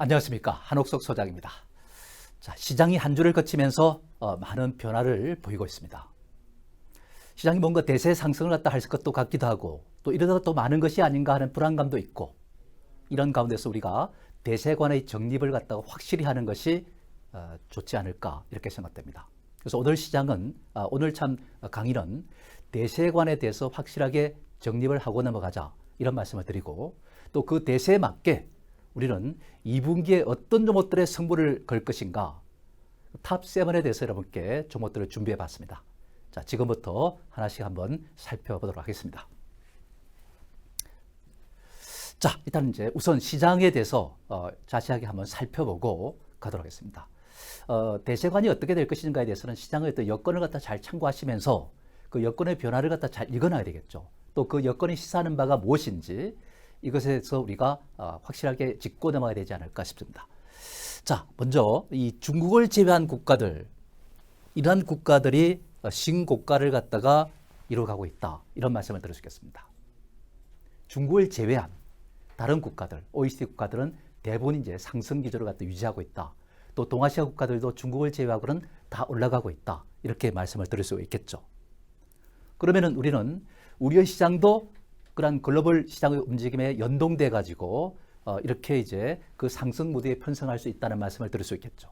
안녕하십니까. 한옥석 소장입니다. 자, 시장이 한 주를 거치면서 많은 변화를 보이고 있습니다. 시장이 뭔가 대세 상승을 갖다 할 것도 같기도 하고 또 이러다가 또 많은 것이 아닌가 하는 불안감도 있고 이런 가운데서 우리가 대세관의 정립을 갖다가 확실히 하는 것이 좋지 않을까 이렇게 생각됩니다. 그래서 오늘 시장은 오늘 강의는 대세관에 대해서 확실하게 정립을 하고 넘어가자 이런 말씀을 드리고 또 그 대세에 맞게 우리는 2분기에 어떤 종목들의 승부를 걸 것인가 탑7에 대해서 여러분께 종목들을 준비해 봤습니다. 자, 지금부터 하나씩 한번 살펴보도록 하겠습니다. 자, 일단 이제 우선 시장에 대해서 자세하게 한번 살펴보고 가도록 하겠습니다. 대세관이 어떻게 될 것인가에 대해서는 시장의 어떤 여건을 갖다 잘 참고하시면서 그 여건의 변화를 갖다 잘 읽어놔야 되겠죠. 또 그 여건이 시사하는 바가 무엇인지 이것에 대해서 우리가 확실하게 짚고 넘어가야 되지 않을까 싶습니다. 자, 먼저 이 중국을 제외한 국가들, 이러한 국가들이 신고가를 갖다가 이뤄가고 있다. 이런 말씀을 드릴 수 있겠습니다. 중국을 제외한 다른 국가들, OECD 국가들은 대부분 이제 상승 기조를 갖다 유지하고 있다. 또 동아시아 국가들도 중국을 제외하고는 다 올라가고 있다. 이렇게 말씀을 드릴 수 있겠죠. 그러면은 우리는 우리의 시장도 그런 글로벌 시장의 움직임에 연동돼 가지고 이렇게 이제 그 상승 무대에 편성할 수 있다는 말씀을 드릴 수 있겠죠.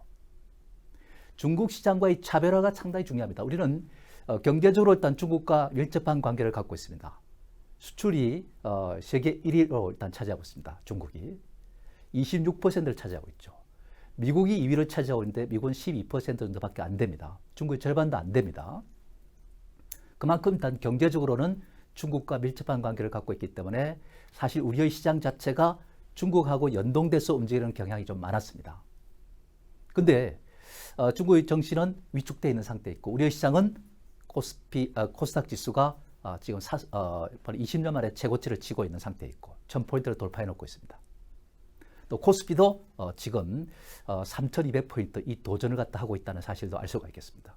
중국 시장과의 차별화가 상당히 중요합니다. 우리는 경제적으로 일단 중국과 밀접한 관계를 갖고 있습니다. 수출이 세계 1위로 일단 차지하고 있습니다. 중국이 26%를 차지하고 있죠. 미국이 2위를 차지하고 있는데 미국은 12% 정도밖에 안 됩니다. 중국의 절반도 안 됩니다. 그만큼 일단 경제적으로는 중국과 밀접한 관계를 갖고 있기 때문에 사실 우리의 시장 자체가 중국하고 연동돼서 움직이는 경향이 좀 많았습니다. 근데 중국의 정시는 위축되어 있는 상태에 있고 우리의 시장은 코스닥 지수가 지금 20년 만에 최고치를 치고 있는 상태에 있고 1000포인트를 돌파해 놓고 있습니다. 또 코스피도 지금 3200포인트 이 도전을 갖다 하고 있다는 사실도 알 수가 있겠습니다.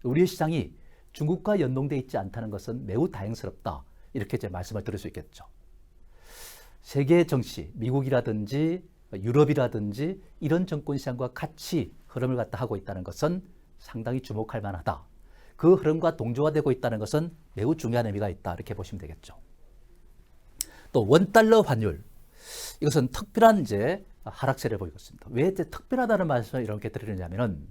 우리의 시장이 중국과 연동되어 있지 않다는 것은 매우 다행스럽다. 이렇게 이제 말씀을 드릴 수 있겠죠. 세계 정시, 미국이라든지 유럽이라든지 이런 정권시장과 같이 흐름을 갖다 하고 있다는 것은 상당히 주목할 만하다. 그 흐름과 동조가 되고 있다는 것은 매우 중요한 의미가 있다. 이렇게 보시면 되겠죠. 또 원달러 환율. 이것은 특별한 이제 하락세를 보이고 있습니다. 왜 이제 특별하다는 말씀을 이렇게 드리느냐면은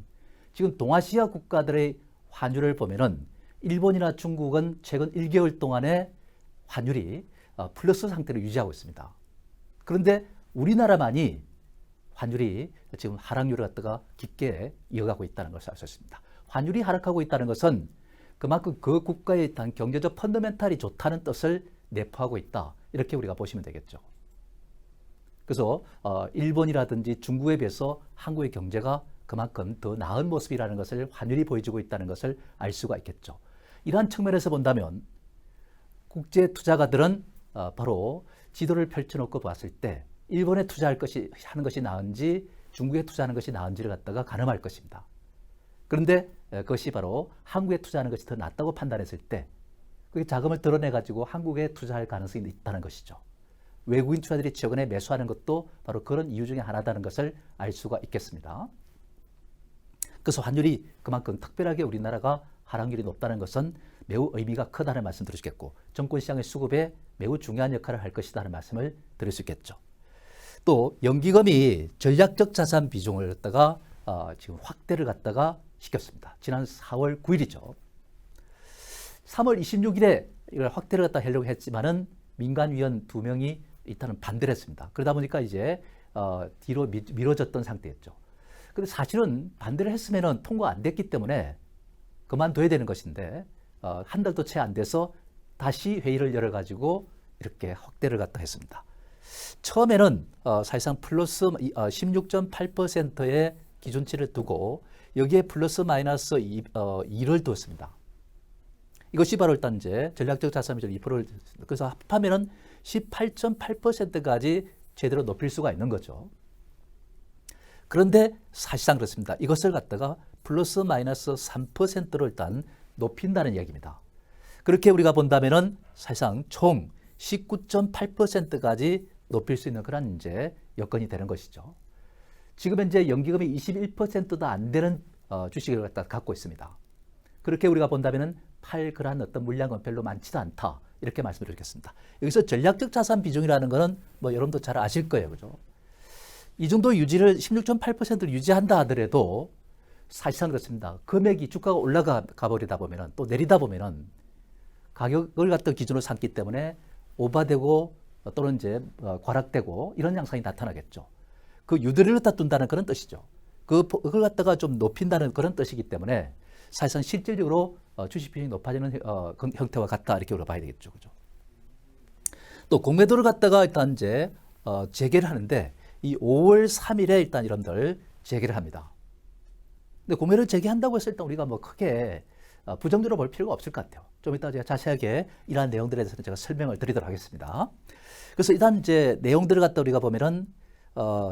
지금 동아시아 국가들의 환율을 보면은 일본이나 중국은 최근 1개월 동안에 환율이 플러스 상태를 유지하고 있습니다. 그런데 우리나라만이 환율이 지금 하락률을 갖다가 깊게 이어가고 있다는 것을 알 수 있습니다. 환율이 하락하고 있다는 것은 그만큼 그 국가의 경제적 펀더멘탈이 좋다는 뜻을 내포하고 있다. 이렇게 우리가 보시면 되겠죠. 그래서 일본이라든지 중국에 비해서 한국의 경제가 그만큼 더 나은 모습이라는 것을 환율이 보여주고 있다는 것을 알 수가 있겠죠. 이러한 측면에서 본다면 국제 투자가들은 바로 지도를 펼쳐놓고 봤을 때 일본에 하는 것이 나은지 중국에 투자하는 것이 나은지를 갖다가 가늠할 것입니다. 그런데 그것이 바로 한국에 투자하는 것이 더 낫다고 판단했을 때 그 자금을 드러내가지고 한국에 투자할 가능성이 있다는 것이죠. 외국인 투자들이 최근에 매수하는 것도 바로 그런 이유 중에 하나다는 것을 알 수가 있겠습니다. 그래서 환율이 그만큼 특별하게 우리나라가 하락률이 높다는 것은 매우 의미가 크다는 말씀 드릴 수 있겠고 정권시장의 수급에 매우 중요한 역할을 할 것이라는 말씀을 드릴 수 있겠죠. 또 연기금이 전략적 자산 비중을 갖다가 지금 확대를 갖다가 시켰습니다. 지난 4월 9일이죠. 3월 26일에 이걸 확대를 갖다 하려고 했지만은 민간위원 2명이 일단은 반대를 했습니다. 그러다 보니까 이제 뒤로 미뤄졌던 상태였죠. 근데 사실은 반대를 했으면 통과 안 됐기 때문에 그만둬야 되는 것인데 한 달도 채 안 돼서 다시 회의를 열어가지고 이렇게 확대를 갖다 했습니다. 처음에는 사실상 플러스 16.8%의 기준치를 두고 여기에 플러스 마이너스 2를 두었습니다. 이것이 바로 일단 이제 전략적 자산 비중 2%를 그래서 합하면은 18.8%까지 제대로 높일 수가 있는 거죠. 그런데 사실상 그렇습니다. 이것을 갖다가 플러스 마이너스 3%로 일단 높인다는 이야기입니다. 그렇게 우리가 본다면은 사실상 총 19.8%까지 높일 수 있는 그런 이제 여건이 되는 것이죠. 지금 현재 연기금이 21%도 안 되는 주식을 갖고 있습니다. 그렇게 우리가 본다면은 팔 그러한 어떤 물량은 별로 많지도 않다. 이렇게 말씀드리겠습니다. 여기서 전략적 자산 비중이라는 거는 뭐 여러분도 잘 아실 거예요. 그죠? 이 정도 유지를 16.8%를 유지한다 하더라도 사실상 그렇습니다. 금액이 주가가 올라가 버리다 보면은 또 내리다 보면은 가격을 갖다 기준으로 삼기 때문에 오버되고 또는 이제 과락되고 이런 양상이 나타나겠죠. 그 유도리를 갖다 둔다는 그런 뜻이죠. 그걸 갖다가 좀 높인다는 그런 뜻이기 때문에 사실상 실질적으로 주식 비중이 높아지는 형태와 같다 이렇게 우리가 봐야 되겠죠. 그죠? 또 공매도를 갖다가 일단 이제 재개를 하는데 이 5월 3일에 일단 여러분들 재개를 합니다. 근데 공매도를 재개한다고 했을 때 우리가 뭐 크게 부정적으로 볼 필요가 없을 것 같아요. 좀 이따 제가 자세하게 이러한 내용들에 대해서는 제가 설명을 드리도록 하겠습니다. 그래서 일단 이제 내용들을 갖다 우리가 보면은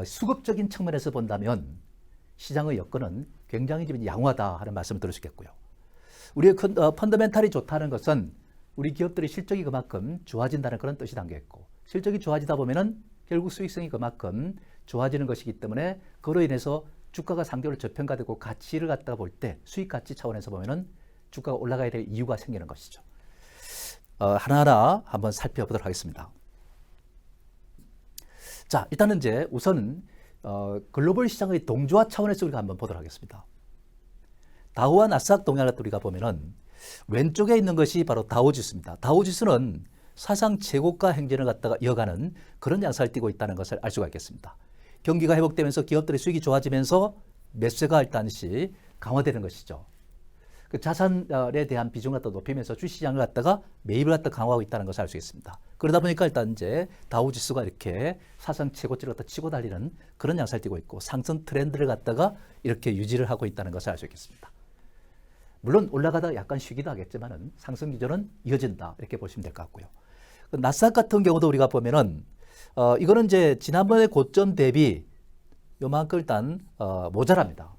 수급적인 측면에서 본다면 시장의 여건은 굉장히 좀 양호하다 하는 말씀을 드릴 수 있겠고요. 우리의 펀더멘탈이 좋다는 것은 우리 기업들의 실적이 그만큼 좋아진다는 그런 뜻이 담겨있고 실적이 좋아지다 보면은 결국 수익성이 그만큼 좋아지는 것이기 때문에 그로 인해서 주가가 상대적으로 저평가되고 가치를 갖다가 볼 때 수익 가치 차원에서 보면은 주가가 올라가야 될 이유가 생기는 것이죠. 하나하나 한번 살펴보도록 하겠습니다. 자, 일단은 이제 우선 글로벌 시장의 동조화 차원에서 우리가 한번 보도록 하겠습니다. 다우와 나스닥 동향을 우리가 보면은 왼쪽에 있는 것이 바로 다우지수입니다. 다우지수는 사상 최고가 행진을 갖다가 이어가는 그런 양상을 띠고 있다는 것을 알 수가 있겠습니다. 경기가 회복되면서 기업들의 수익이 좋아지면서 매수가 일단씩 강화되는 것이죠. 그 자산에 대한 비중을 갖다 높이면서 주시장을 갖다가 매입을 갖다 강화하고 있다는 것을 알 수 있습니다. 그러다 보니까 일단 이제 다우지수가 이렇게 사상 최고치를 갖다 치고 달리는 그런 양상을 띠고 있고 상승 트렌드를 갖다가 이렇게 유지를 하고 있다는 것을 알 수 있겠습니다. 물론 올라가다가 약간 쉬기도 하겠지만은 상승 기조는 이어진다 이렇게 보시면 될 것 같고요. 나스닥 같은 경우도 우리가 보면은 이거는 이제 지난번에 고점 대비 요만큼 일단 모자랍니다.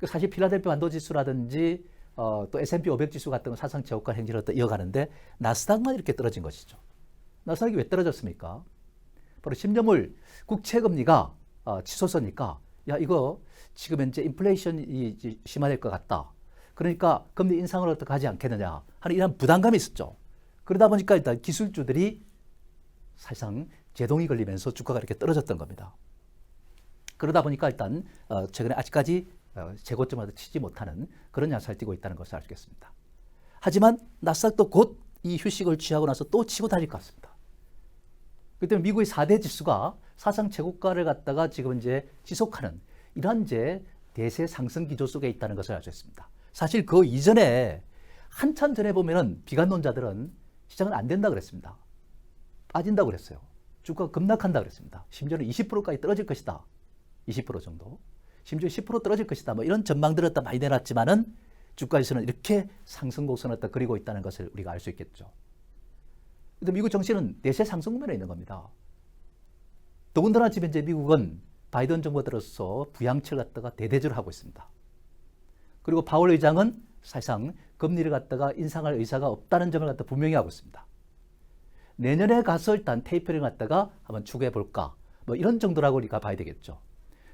사실 필라델피아 반도지수라든지 또 S&P 500 지수 같은 건 사상 최고가 행진을 이어가는데 나스닥만 이렇게 떨어진 것이죠. 나스닥이 왜 떨어졌습니까? 바로 10년물 국채금리가 치솟으니까 야 이거 지금 현재 인플레이션이 심화될 것 같다. 그러니까 금리 인상을 어떻게 하지 않겠느냐 하는 이런 부담감이 있었죠. 그러다 보니까 일단 기술주들이 사실상 제동이 걸리면서 주가가 이렇게 떨어졌던 겁니다. 그러다 보니까 일단 최근에 아직까지 최고점을 치지 못하는 그런 양상을 띠고 있다는 것을 알 수 있겠습니다. 하지만 나스닥도 곧 이 휴식을 취하고 나서 또 치고 달릴 것 같습니다. 그렇기 때문에 미국의 4대 지수가 사상 최고가를 갖다가 지금 이제 지속하는 이러한 이제 대세 상승 기조 속에 있다는 것을 알 수 있습니다. 사실 그 이전에 한참 전에 보면은 비관론자들은 시장은 안 된다 그랬습니다. 빠진다고 그랬어요. 주가가 급락한다 그랬습니다. 심지어는 20%까지 떨어질 것이다. 20% 정도. 심지어 10% 떨어질 것이다. 뭐 이런 전망들을 갖다 많이 내놨지만은 주가에서는 이렇게 상승 곡선을 갖다 그리고 있다는 것을 우리가 알 수 있겠죠. 근데 미국 정치는 대세 상승 국면에 있는 겁니다. 더군다나 지금 이제 미국은 바이든 정부 들어서 부양책을 갖다가 대대적으로 하고 있습니다. 그리고 파월 의장은 사실상 금리를 갖다가 인상할 의사가 없다는 점을 갖다 분명히 하고 있습니다. 내년에 가서 일단 테이퍼링을 갖다가 한번 추구해 볼까 뭐 이런 정도라고 우리가 봐야 되겠죠.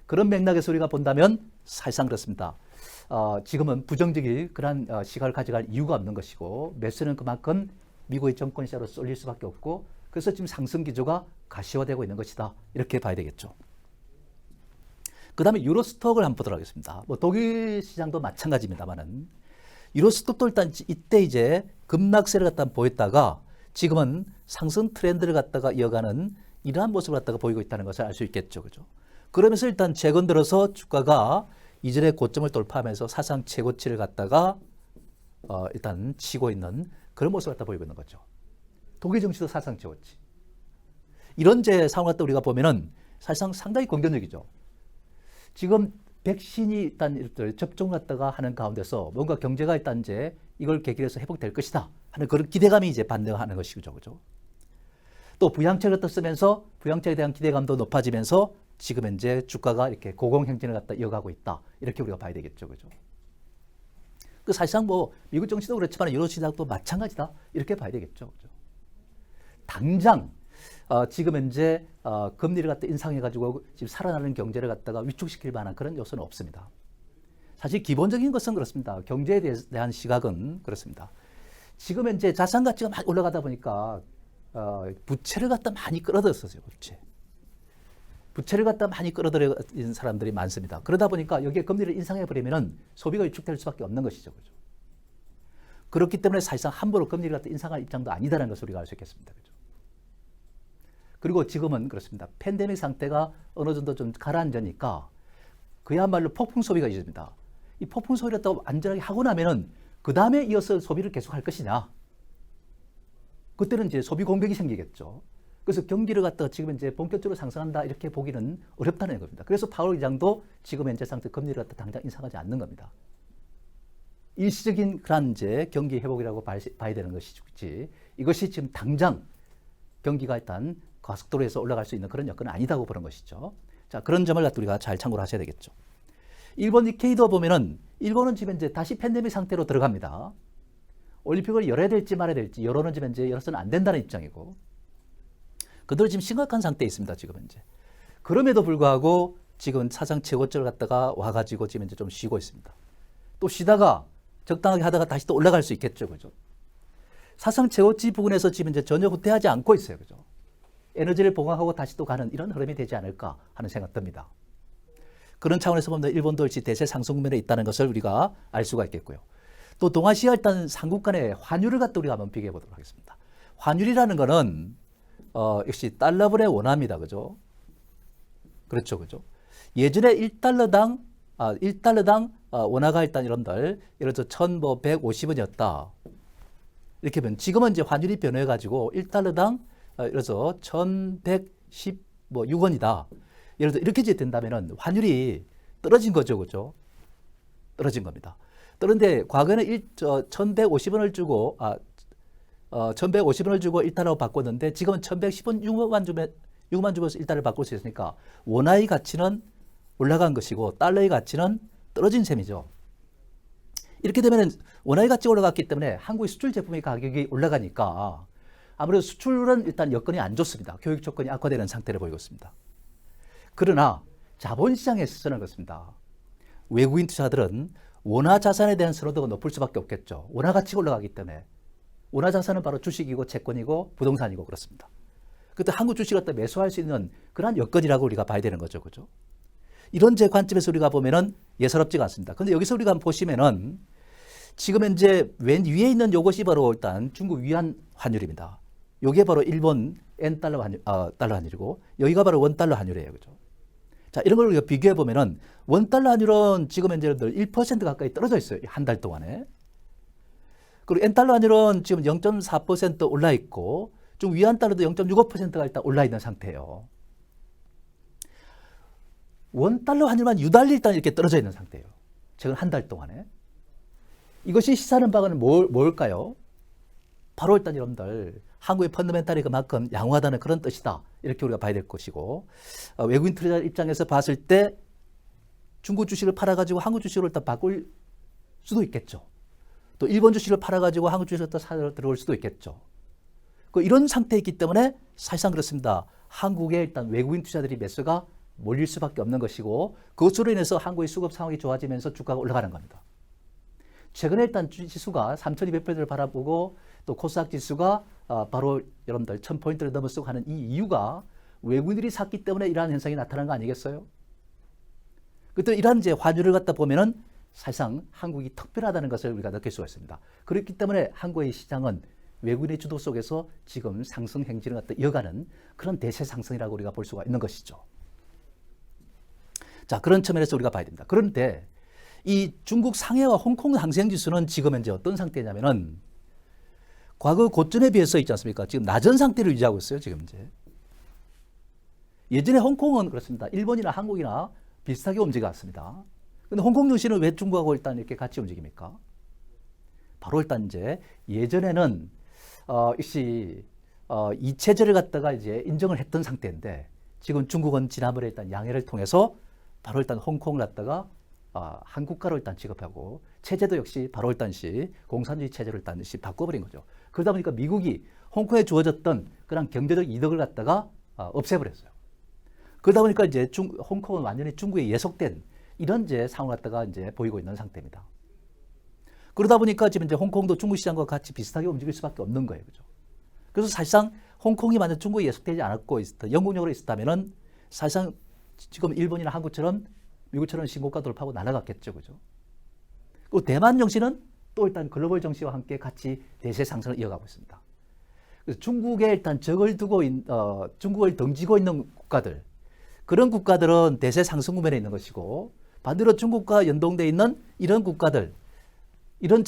그런 맥락에서 우리가 본다면 사실상 그렇습니다. 지금은 부정적인 그런 시각을 가져갈 이유가 없는 것이고 매수는 그만큼 미국의 정권 시장으로 쏠릴 수밖에 없고 그래서 지금 상승 기조가 가시화되고 있는 것이다. 이렇게 봐야 되겠죠. 그 다음에 유로스톡을 한번 보도록 하겠습니다. 뭐 독일 시장도 마찬가지입니다만은 유로스톡도 일단 이때 이제 급락세를 갖다 보였다가 지금은 상승 트렌드를 갖다가 이어가는 이러한 모습을 갖다가 보이고 있다는 것을 알 수 있겠죠. 그죠? 그러면서 일단 최근 들어서 주가가 이전의 고점을 돌파하면서 사상 최고치를 갖다가 일단 치고 있는 그런 모습을 갖다 보이고 있는 거죠. 독일 증시도 사상 최고치. 이런 제 상황을 갖다 우리가 보면은 사실상 상당히 긍정적이죠. 지금 백신이 일단 접종을 갖다가 하는 가운데서 뭔가 경제가 일단 이제 이걸 계기로 해서 회복될 것이다 하는 그런 기대감이 이제 반등하는 것이죠. 그죠? 또 부양책을 갖다 쓰면서 부양책에 대한 기대감도 높아지면서 지금 현재 주가가 이렇게 고공행진을 갖다 이어가고 있다. 이렇게 우리가 봐야 되겠죠. 그죠? 그 사실상 뭐 미국 정치도 그렇지만 유로 시장도 마찬가지다. 이렇게 봐야 되겠죠. 그죠? 당장 지금 현재 금리를 갖다 인상해가지고 지금 살아나는 경제를 갖다가 위축시킬 만한 그런 요소는 없습니다. 사실 기본적인 것은 그렇습니다. 경제에 대한 시각은 그렇습니다. 지금 현재 자산 가치가 많이 올라가다 보니까 부채를 갖다 많이 끌어들였어요. 부채를 갖다 많이 끌어들인 사람들이 많습니다. 그러다 보니까 여기에 금리를 인상해버리면 소비가 위축될 수밖에 없는 것이죠. 그죠? 그렇기 때문에 사실상 함부로 금리를 갖다 인상할 입장도 아니다라는 것을 우리가 알 수 있겠습니다. 그죠? 그리고 지금은 그렇습니다. 팬데믹 상태가 어느 정도 좀 가라앉으니까 그야말로 폭풍 소비가 있습니다. 이 폭풍 소비를 또 안전하게 하고 나면은 그 다음에 이어서 소비를 계속할 것이냐? 그때는 이제 소비 공백이 생기겠죠. 그래서 경기를 갖다가 지금 이제 본격적으로 상승한다 이렇게 보기는 어렵다는 겁니다. 그래서 파월 의장도 지금 현재 상태 금리를 갖다 당장 인상하지 않는 겁니다. 일시적인 그런 이제 경기 회복이라고 봐야 되는 것이지 이것이 지금 당장 경기가 일단 가속도로에서 올라갈 수 있는 그런 여건은 아니다고 보는 것이죠. 자, 그런 점을 갖다 우리가 잘 참고를 하셔야 되겠죠. 일본 니케이도 보면은 일본은 지금 이제 다시 팬데믹 상태로 들어갑니다. 올림픽을 열어야 될지 말아야 될지 열어는 지금 이제 열어서는 안 된다는 입장이고 그들은 지금 심각한 상태에 있습니다. 지금 현재. 그럼에도 불구하고 지금 사상 최고점을 갖다가 와가지고 지금 이제 좀 쉬고 있습니다. 또 쉬다가 적당하게 하다가 다시 또 올라갈 수 있겠죠. 그죠? 사상 최고치 부근에서 지금 이제 전혀 후퇴하지 않고 있어요. 그죠? 에너지를 보강하고 다시 또 가는 이런 흐름이 되지 않을까 하는 생각 듭니다. 그런 차원에서 보면 일본도 역시 대세 상승 국면에 있다는 것을 우리가 알 수가 있겠고요. 또 동아시아 일단 삼국 간의 환율을 갖다 우리가 한번 비교해 보도록 하겠습니다. 환율이라는 거는 역시 달러분의 원화입니다. 그죠? 그렇죠. 그죠? 예전에 1달러당 원화가 일단 여러분들 예를 들어 1,150원이었다. 이렇게 보면 지금은 이제 환율이 변해 가지고 1달러당 예를 들어서 1,116원이다. 예를 들어 이렇게 된다면은 환율이 떨어진 거죠. 그죠? 떨어진 겁니다. 그런데 과거에는 1,150원을 주고 1,150원을 주고 1달러로 바꿨는데 지금은 1,116만 주면 6만 주면서 1달러를 바꿀 수 있으니까 원화의 가치는 올라간 것이고 달러의 가치는 떨어진 셈이죠. 이렇게 되면 원화의 가치가 올라갔기 때문에 한국의 수출 제품의 가격이 올라가니까 아무래도 수출은 일단 여건이 안 좋습니다. 교육 조건이 악화되는 상태를 보이고 있습니다. 그러나 자본시장에 있어서는 그렇습니다. 외국인 투자들은 원화 자산에 대한 선호도가 높을 수밖에 없겠죠. 원화 가치가 올라가기 때문에. 원화 자산은 바로 주식이고 채권이고 부동산이고 그렇습니다. 그때 한국 주식을 갖다 매수할 수 있는 그러한 여건이라고 우리가 봐야 되는 거죠. 그죠? 이런 제 관점에서 우리가 보면은 예사롭지가 않습니다. 근데 여기서 우리가 한번 보시면은 지금 현재 왼 위에 있는 요것이 바로 일단 중국 위안 환율입니다. 요게 바로 일본 N달러 달러 환율이고 여기가 바로 원달러 환율이에요. 그죠? 자, 이런 걸 우리가 비교해 보면은 원달러 환율은 지금 현재 1% 가까이 떨어져 있어요. 한 달 동안에. 그리고 N달러 환율은 지금 0.4% 올라 있고 좀 위안달러도 0.65%가 일단 올라 있는 상태예요. 원달러 환율만 유달리 일단 이렇게 떨어져 있는 상태예요. 최근 한 달 동안에. 이것이 시사하는 바는 뭘까요? 바로 일단 여러분들 한국의 펀더멘탈이 그만큼 양호하다는 그런 뜻이다. 이렇게 우리가 봐야 될 것이고 외국인 투자자 입장에서 봤을 때 중국 주식을 팔아가지고 한국 주식으로 일단 바꿀 수도 있겠죠. 또 일본 주식을 팔아가지고 한국 주식을 또 사러 들어올 수도 있겠죠. 이런 상태이기 때문에 사실상 그렇습니다. 한국에 일단 외국인 투자들이 매수가 몰릴 수밖에 없는 것이고 그것으로 인해서 한국의 수급 상황이 좋아지면서 주가가 올라가는 겁니다. 최근에 일단 지수가 3,200포인트를 바라보고 또 코스닥 지수가 바로 여러분들 1,000포인트를 넘어서고 하는 이 이유가 외국인들이 샀기 때문에 이러한 현상이 나타난 거 아니겠어요? 그때 이러한 이제 환율을 갖다 보면은 사실상 한국이 특별하다는 것을 우리가 느낄 수가 있습니다. 그렇기 때문에 한국의 시장은 외국인의 주도 속에서 지금 상승 행진을 갖다 이어가는 그런 대세 상승이라고 우리가 볼 수가 있는 것이죠. 자, 그런 측면에서 우리가 봐야 됩니다. 그런데 이 중국 상해와 홍콩 상생지수는 지금 현재 어떤 상태냐면은 과거 고점에 비해서 있지 않습니까? 지금 낮은 상태를 유지하고 있어요. 지금 이제. 예전에 홍콩은 그렇습니다. 일본이나 한국이나 비슷하게 움직였습니다. 근데 홍콩 증시는 왜 중국하고 일단 이렇게 같이 움직입니까? 바로 일단 이제 예전에는 역시 이 체제를 갖다가 이제 인정을 했던 상태인데 지금 중국은 지난번에 일단 양해를 통해서 바로 일단 홍콩을 갖다가 한국가로 일단 취급하고 체제도 역시 바로 일단 공산주의 체제로 일단 바꿔버린 거죠. 그러다 보니까 미국이 홍콩에 주어졌던 그런 경제적 이득을 갖다가 없애버렸어요. 그러다 보니까 이제 홍콩은 완전히 중국에 예속된 이런 이제 상황을 갖다가 이제 보이고 있는 상태입니다. 그러다 보니까 지금 이제 홍콩도 중국 시장과 같이 비슷하게 움직일 수밖에 없는 거예요. 그죠? 그래서 사실상 홍콩이 만약 중국에 예속되지 않았고 영국력으로 있었다면은 사실상 지금 일본이나 한국처럼 미국처럼 신고가 돌파하고 날아갔겠죠. 그죠? 그리고 대만 정시는 또 일단 글로벌 정시와 함께 같이 대세 상승을 이어가고 있습니다. 그래서 중국에 일단 적을 두고 중국을 등지고 있는 국가들, 그런 국가들은 대세 상승 국면에 있는 것이고, 반대로 중국과 연동되어 있는 이런 국가들, 이런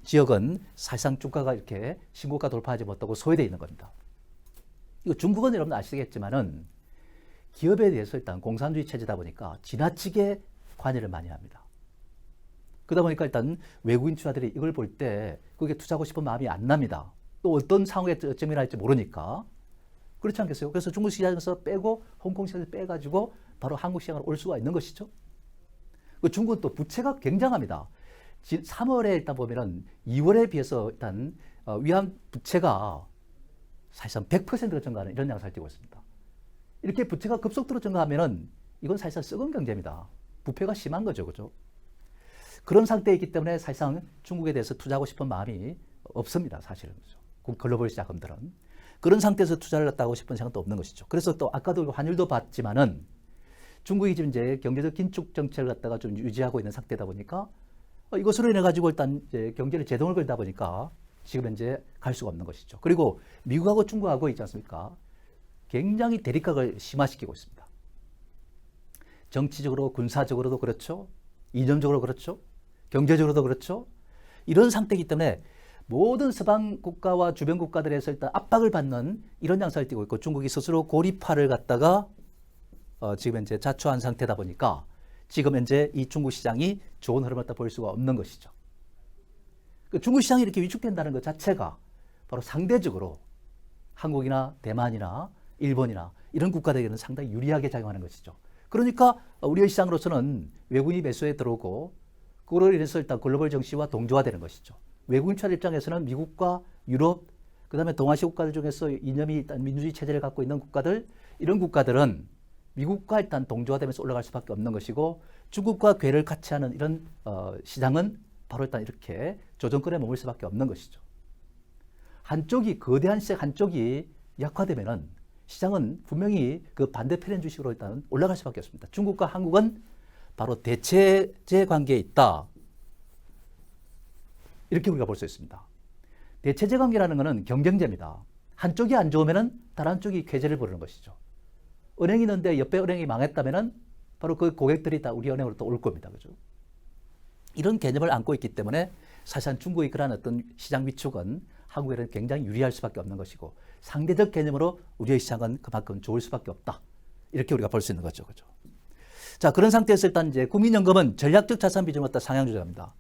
지역은 사실상 주가가 이렇게 신고가 돌파하지 못하고 소외되어 있는 겁니다. 이거 중국은 여러분 아시겠지만은 기업에 대해서 일단 공산주의 체제다 보니까 지나치게 관여를 많이 합니다. 그러다 보니까 일단 외국인 투자들이 이걸 볼 때 그게 투자하고 싶은 마음이 안 납니다. 또 어떤 상황에 점이나 할지 모르니까. 그렇지 않겠어요? 그래서 중국 시장에서 빼고 홍콩 시장에서 빼가지고 바로 한국 시장으로 올 수가 있는 것이죠. 중국은 또 부채가 굉장합니다. 3월에 일단 보면은 2월에 비해서 일단 위안 부채가 사실상 100%가 증가하는 이런 양상을 띠고 있습니다. 이렇게 부채가 급속도로 증가하면은 이건 사실상 썩은 경제입니다. 부패가 심한 거죠, 그죠? 그런 상태에 있기 때문에 사실상 중국에 대해서 투자하고 싶은 마음이 없습니다, 사실은. 글로벌 자금들은. 그런 상태에서 투자를 갖다 하고 싶은 생각도 없는 것이죠. 그래서 또 아까도 환율도 봤지만은 중국이 지금 이제 경제적 긴축 정책을 갖다가 좀 유지하고 있는 상태다 보니까 이것으로 인해 가지고 일단 이제 경제를 제동을 걸다 보니까 지금 현재 갈 수가 없는 것이죠. 그리고 미국하고 중국하고 있지 않습니까? 굉장히 대립각을 심화시키고 있습니다. 정치적으로, 군사적으로도 그렇죠. 이념적으로 그렇죠. 경제적으로도 그렇죠. 이런 상태이기 때문에 모든 서방 국가와 주변 국가들에서 일단 압박을 받는 이런 양상을 띠고 있고, 중국이 스스로 고립화를 갖다가 지금 현재 자초한 상태다 보니까 지금 현재 이 중국 시장이 좋은 흐름을 갖다 보일 수가 없는 것이죠. 중국 시장이 이렇게 위축된다는 것 자체가 바로 상대적으로 한국이나 대만이나 일본이나 이런 국가들에게는 상당히 유리하게 작용하는 것이죠. 그러니까 우리의 시장으로서는 외국인이 매수에 들어오고, 그로 인해서 일단 글로벌 정시와 동조화되는 것이죠. 외국인 투자 입장에서는 미국과 유럽, 그 다음에 동아시아 국가들 중에서 이념이 일단 민주주의 체제를 갖고 있는 국가들, 이런 국가들은 미국과 일단 동조화되면서 올라갈 수밖에 없는 것이고, 중국과 궤를 같이 하는 이런 시장은 바로 일단 이렇게 조정권에 머물 수밖에 없는 것이죠. 한쪽이, 거대한 시장 한쪽이 약화되면은 시장은 분명히 그 반대편의 주식으로 일단 올라갈 수밖에 없습니다. 중국과 한국은 바로 대체제 관계에 있다. 이렇게 우리가 볼 수 있습니다. 대체제 관계라는 것은 경쟁제입니다. 한쪽이 안 좋으면은 다른 한쪽이 쾌재를 부르는 것이죠. 은행이 있는데 옆에 은행이 망했다면은 바로 그 고객들이 다 우리 은행으로 또 올 겁니다. 그죠? 이런 개념을 안고 있기 때문에 사실상 중국의 그러한 어떤 시장 위축은 한국에는 굉장히 유리할 수밖에 없는 것이고, 상대적 개념으로 우리의 시장은 그만큼 좋을 수밖에 없다. 이렇게 우리가 볼 수 있는 거죠. 그죠? 자, 그런 상태에서 일단 이제 국민연금은 전략적 자산 비중을 갖다 상향 조정합니다.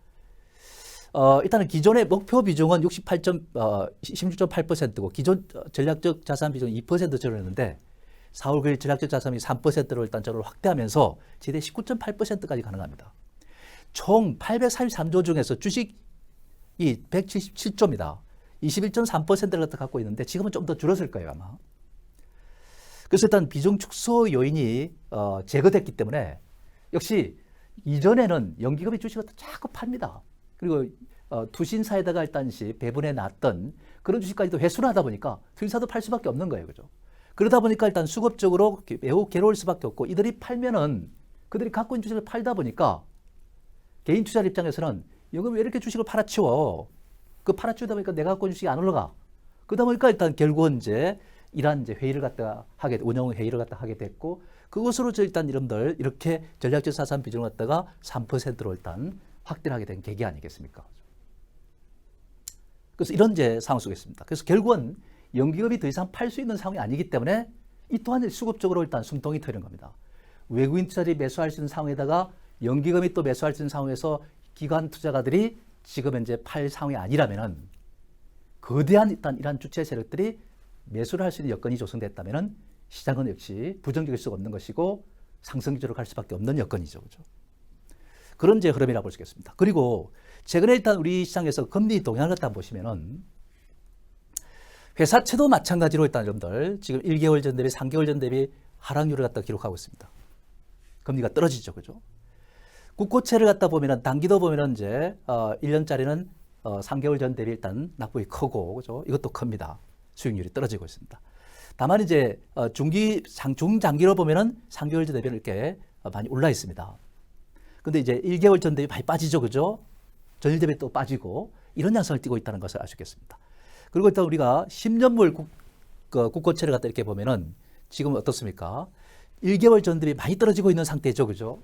일단은 기존의 목표 비중은 16.8%고 기존 전략적 자산 비중 2% 줄였는데 4월 9일 전략적 자산이 3%로 일단 저를 확대하면서 최대 19.8%까지 가능합니다. 총 843조 중에서 주식이 177조입니다. 21.3%를 갖고 있는데 지금은 좀 더 줄었을 거예요, 아마. 그래서 일단 비중 축소 요인이 제거됐기 때문에 역시 이전에는 연기금이 주식을 자꾸 팝니다. 그리고 투신사에다가 일단 배분해 놨던 그런 주식까지도 회수를 하다 보니까 투신사도 팔 수밖에 없는 거예요. 그죠? 그러다 보니까 일단 수급적으로 매우 괴로울 수밖에 없고, 이들이 팔면은 그들이 갖고 있는 주식을 팔다 보니까 개인 투자자 입장에서는 연금 왜 이렇게 주식을 팔아치워? 그 팔아치우다 보니까 내가 갖고 있는 주식이 안 올라가. 그러다 보니까 일단 결국은 이러한 회의를 갖다가 운영 회의를 갖다가 하게 됐고, 그것으로 일단 이름들 이렇게 전략적 자산 비중을 갖다가 3%로 일단 확대를 하게 된 계기 아니겠습니까? 그래서 이런 상황 속에 있습니다. 그래서 결국은 연기금이 더 이상 팔 수 있는 상황이 아니기 때문에 이 또한 수급적으로 일단 숨통이 트이는 겁니다. 외국인 투자들이 매수할 수 있는 상황에다가 연기금이 또 매수할 수 있는 상황에서 기관 투자가들이 지금 현재 팔 상황이 아니라면은 거대한 일단 이러한 주체 세력들이 매수를 할 수 있는 여건이 조성됐다면은 시장은 역시 부정적일 수가 없는 것이고 상승 기조로 갈 수밖에 없는 여건이죠. 그렇죠? 그런 흐름이라고 볼 수 있겠습니다. 그리고 최근에 일단 우리 시장에서 금리 동향을 갖다 보시면은 회사채도 마찬가지로 일단 여러분들 지금 1개월 전 대비 3개월 전 대비 하락률을 갖다 기록하고 있습니다. 금리가 떨어지죠. 그죠? 국고채를 갖다 보면은 단기도 보면은 이제 1년짜리는 3개월 전 대비 일단 낙폭이 크고 그죠? 이것도 큽니다. 수익률이 떨어지고 있습니다. 다만 이제 중장기로 보면은 3개월 전 대비는 이렇게 많이 올라 있습니다. 근데 이제 1개월 전 대비 많이 빠지죠. 그죠? 전일 대비 또 빠지고 이런 양상을 띠고 있다는 것을 아시겠습니다. 그리고 일단 우리가 10년물 국고채를 갖다 이렇게 보면은 지금 어떻습니까? 1개월 전 대비 많이 떨어지고 있는 상태죠. 그죠?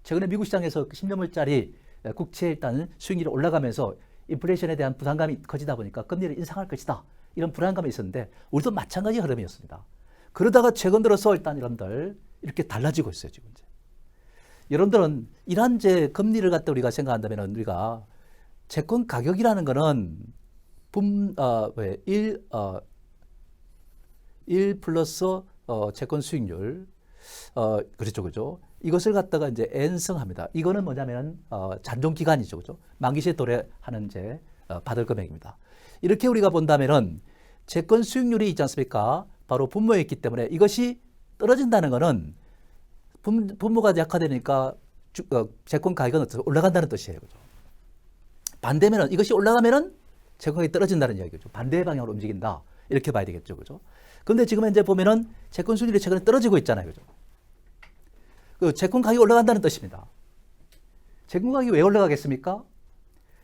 최근에 미국 시장에서 10년물짜리 국채 일단 수익률이 올라가면서 인플레이션에 대한 부담감이 커지다 보니까 금리를 인상할 것이다. 이런 불안감이 있었는데 우리도 마찬가지 흐름이었습니다. 그러다가 최근 들어서 일단 여러분들 이렇게 달라지고 있어요. 지금 이제. 여러분들은 이런 이제 금리를 갖다 우리가 생각한다면 우리가 채권 가격이라는 거는 1 플러스 채권 수익률 그렇죠. 그죠? 이것을 갖다가 이제 N승합니다. 이거는 뭐냐면 잔존 기간이죠. 그죠? 만기 시에 도래하는 이제 받을 금액입니다. 이렇게 우리가 본다면은 채권 수익률이 있지 않습니까? 바로 분모에 있기 때문에 이것이 떨어진다는 거는 분모가 약화되니까 채권 가격은 올라간다는 뜻이에요. 그죠? 반대면은 이것이 올라가면은 채권 가격이 떨어진다는 이야기죠. 반대 방향으로 움직인다. 이렇게 봐야 되겠죠. 그죠? 근데 지금 현재 보면은 채권 수익률이 최근에 떨어지고 있잖아요. 그죠? 그 채권 가격이 올라간다는 뜻입니다. 채권 가격이 왜 올라가겠습니까?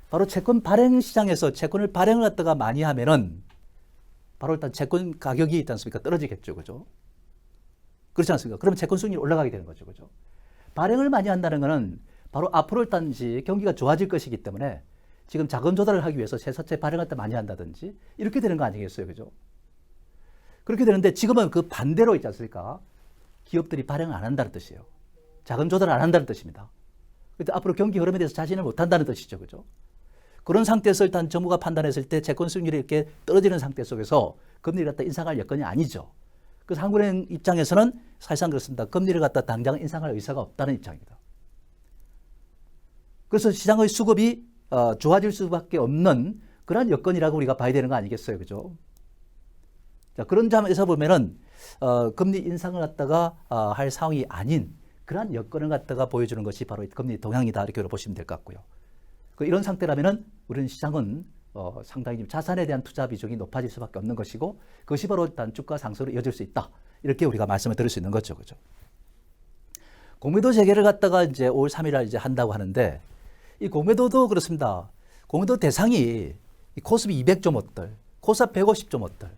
바로 채권 발행 시장에서 채권을 발행을 갖다가 많이 하면은 바로 일단 채권 가격이 있지 않습니까? 떨어지겠죠. 그죠? 그렇지 않습니까? 그러면 채권 수익률이 올라가게 되는 거죠. 그죠? 발행을 많이 한다는 것은 바로 앞으로 일단 경기가 좋아질 것이기 때문에 지금 자금 조달을 하기 위해서 세사채 발행할 때 많이 한다든지 이렇게 되는 거 아니겠어요? 그죠? 그렇게 되는데 지금은 그 반대로 있지 않습니까? 기업들이 발행을 안 한다는 뜻이에요. 자금 조달을 안 한다는 뜻입니다. 그때 앞으로 경기 흐름에 대해서 자신을 못 한다는 뜻이죠. 그죠? 그런 상태에서 일단 정부가 판단했을 때 채권 수익률이 이렇게 떨어지는 상태 속에서 금리를 갖다 인상할 여건이 아니죠. 그래서 한국은행 입장에서는 사실상 그렇습니다. 금리를 갖다 당장 인상할 의사가 없다는 입장입니다. 그래서 시장의 수급이 좋아질 수밖에 없는 그런 여건이라고 우리가 봐야 되는 거 아니겠어요. 그죠? 자, 그런 점에서 보면은 금리 인상을 갖다가 할 상황이 아닌 그러한 여건을 갖다가 보여주는 것이 바로 금리 동향이다. 이렇게 보시면 될 것 같고요. 이런 상태라면은 우리는 시장은 상당히 자산에 대한 투자 비중이 높아질 수밖에 없는 것이고 그것이 바로 일단 주가 상승으로 이어질 수 있다. 이렇게 우리가 말씀을 드릴 수 있는 거죠. 그죠? 공매도 재개를 갖다가 이제 5월 3일 이제 한다고 하는데 이 공매도도 그렇습니다. 공매도 대상이 코스피 200종목들, 코스닥 150종목들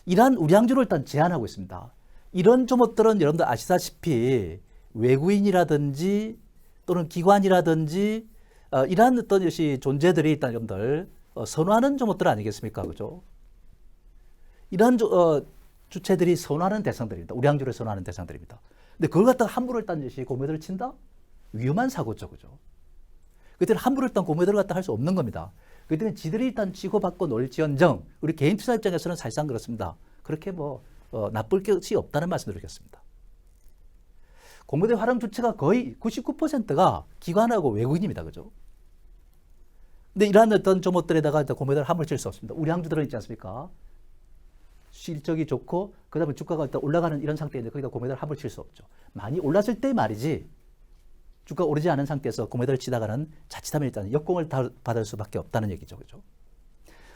이러한 우량주를 일단 제한하고 있습니다. 이런 종목들은 여러분들 아시다시피 외국인이라든지 또는 기관이라든지 이러한 어떤 것이 존재들이 일단 여러분들 선호하는 종목들 아니겠습니까? 그죠? 이러한 주체들이 선호하는 대상들입니다. 우량주를 선호하는 대상들입니다. 근데 그걸 갖다가 함부로 일단 것이 공매도를 친다? 위험한 사고죠. 그죠? 그때는 함부로 일단 공매도를 갖다 할 수 없는 겁니다. 그때는 지들이 일단 치고받고 놀지언정 우리 개인 투자 입장에서는 사실상 그렇습니다. 그렇게 나쁠 것이 없다는 말씀을 드리겠습니다. 공매도의 활용 주체가 거의 99%가 기관하고 외국인입니다. 그죠? 근데 이러한 어떤 종목들에다가 공매도를 함부로 칠 수 없습니다. 우량주들은 있지 않습니까? 실적이 좋고 그 다음에 주가가 일단 올라가는 이런 상태인데 거기다 공매도를 함부로 칠 수 없죠. 많이 올랐을 때 말이지 주가가 오르지 않은 상태에서 공매도를 치다가는 자칫하면 일단 역공을 받을 수밖에 없다는 얘기죠. 그죠?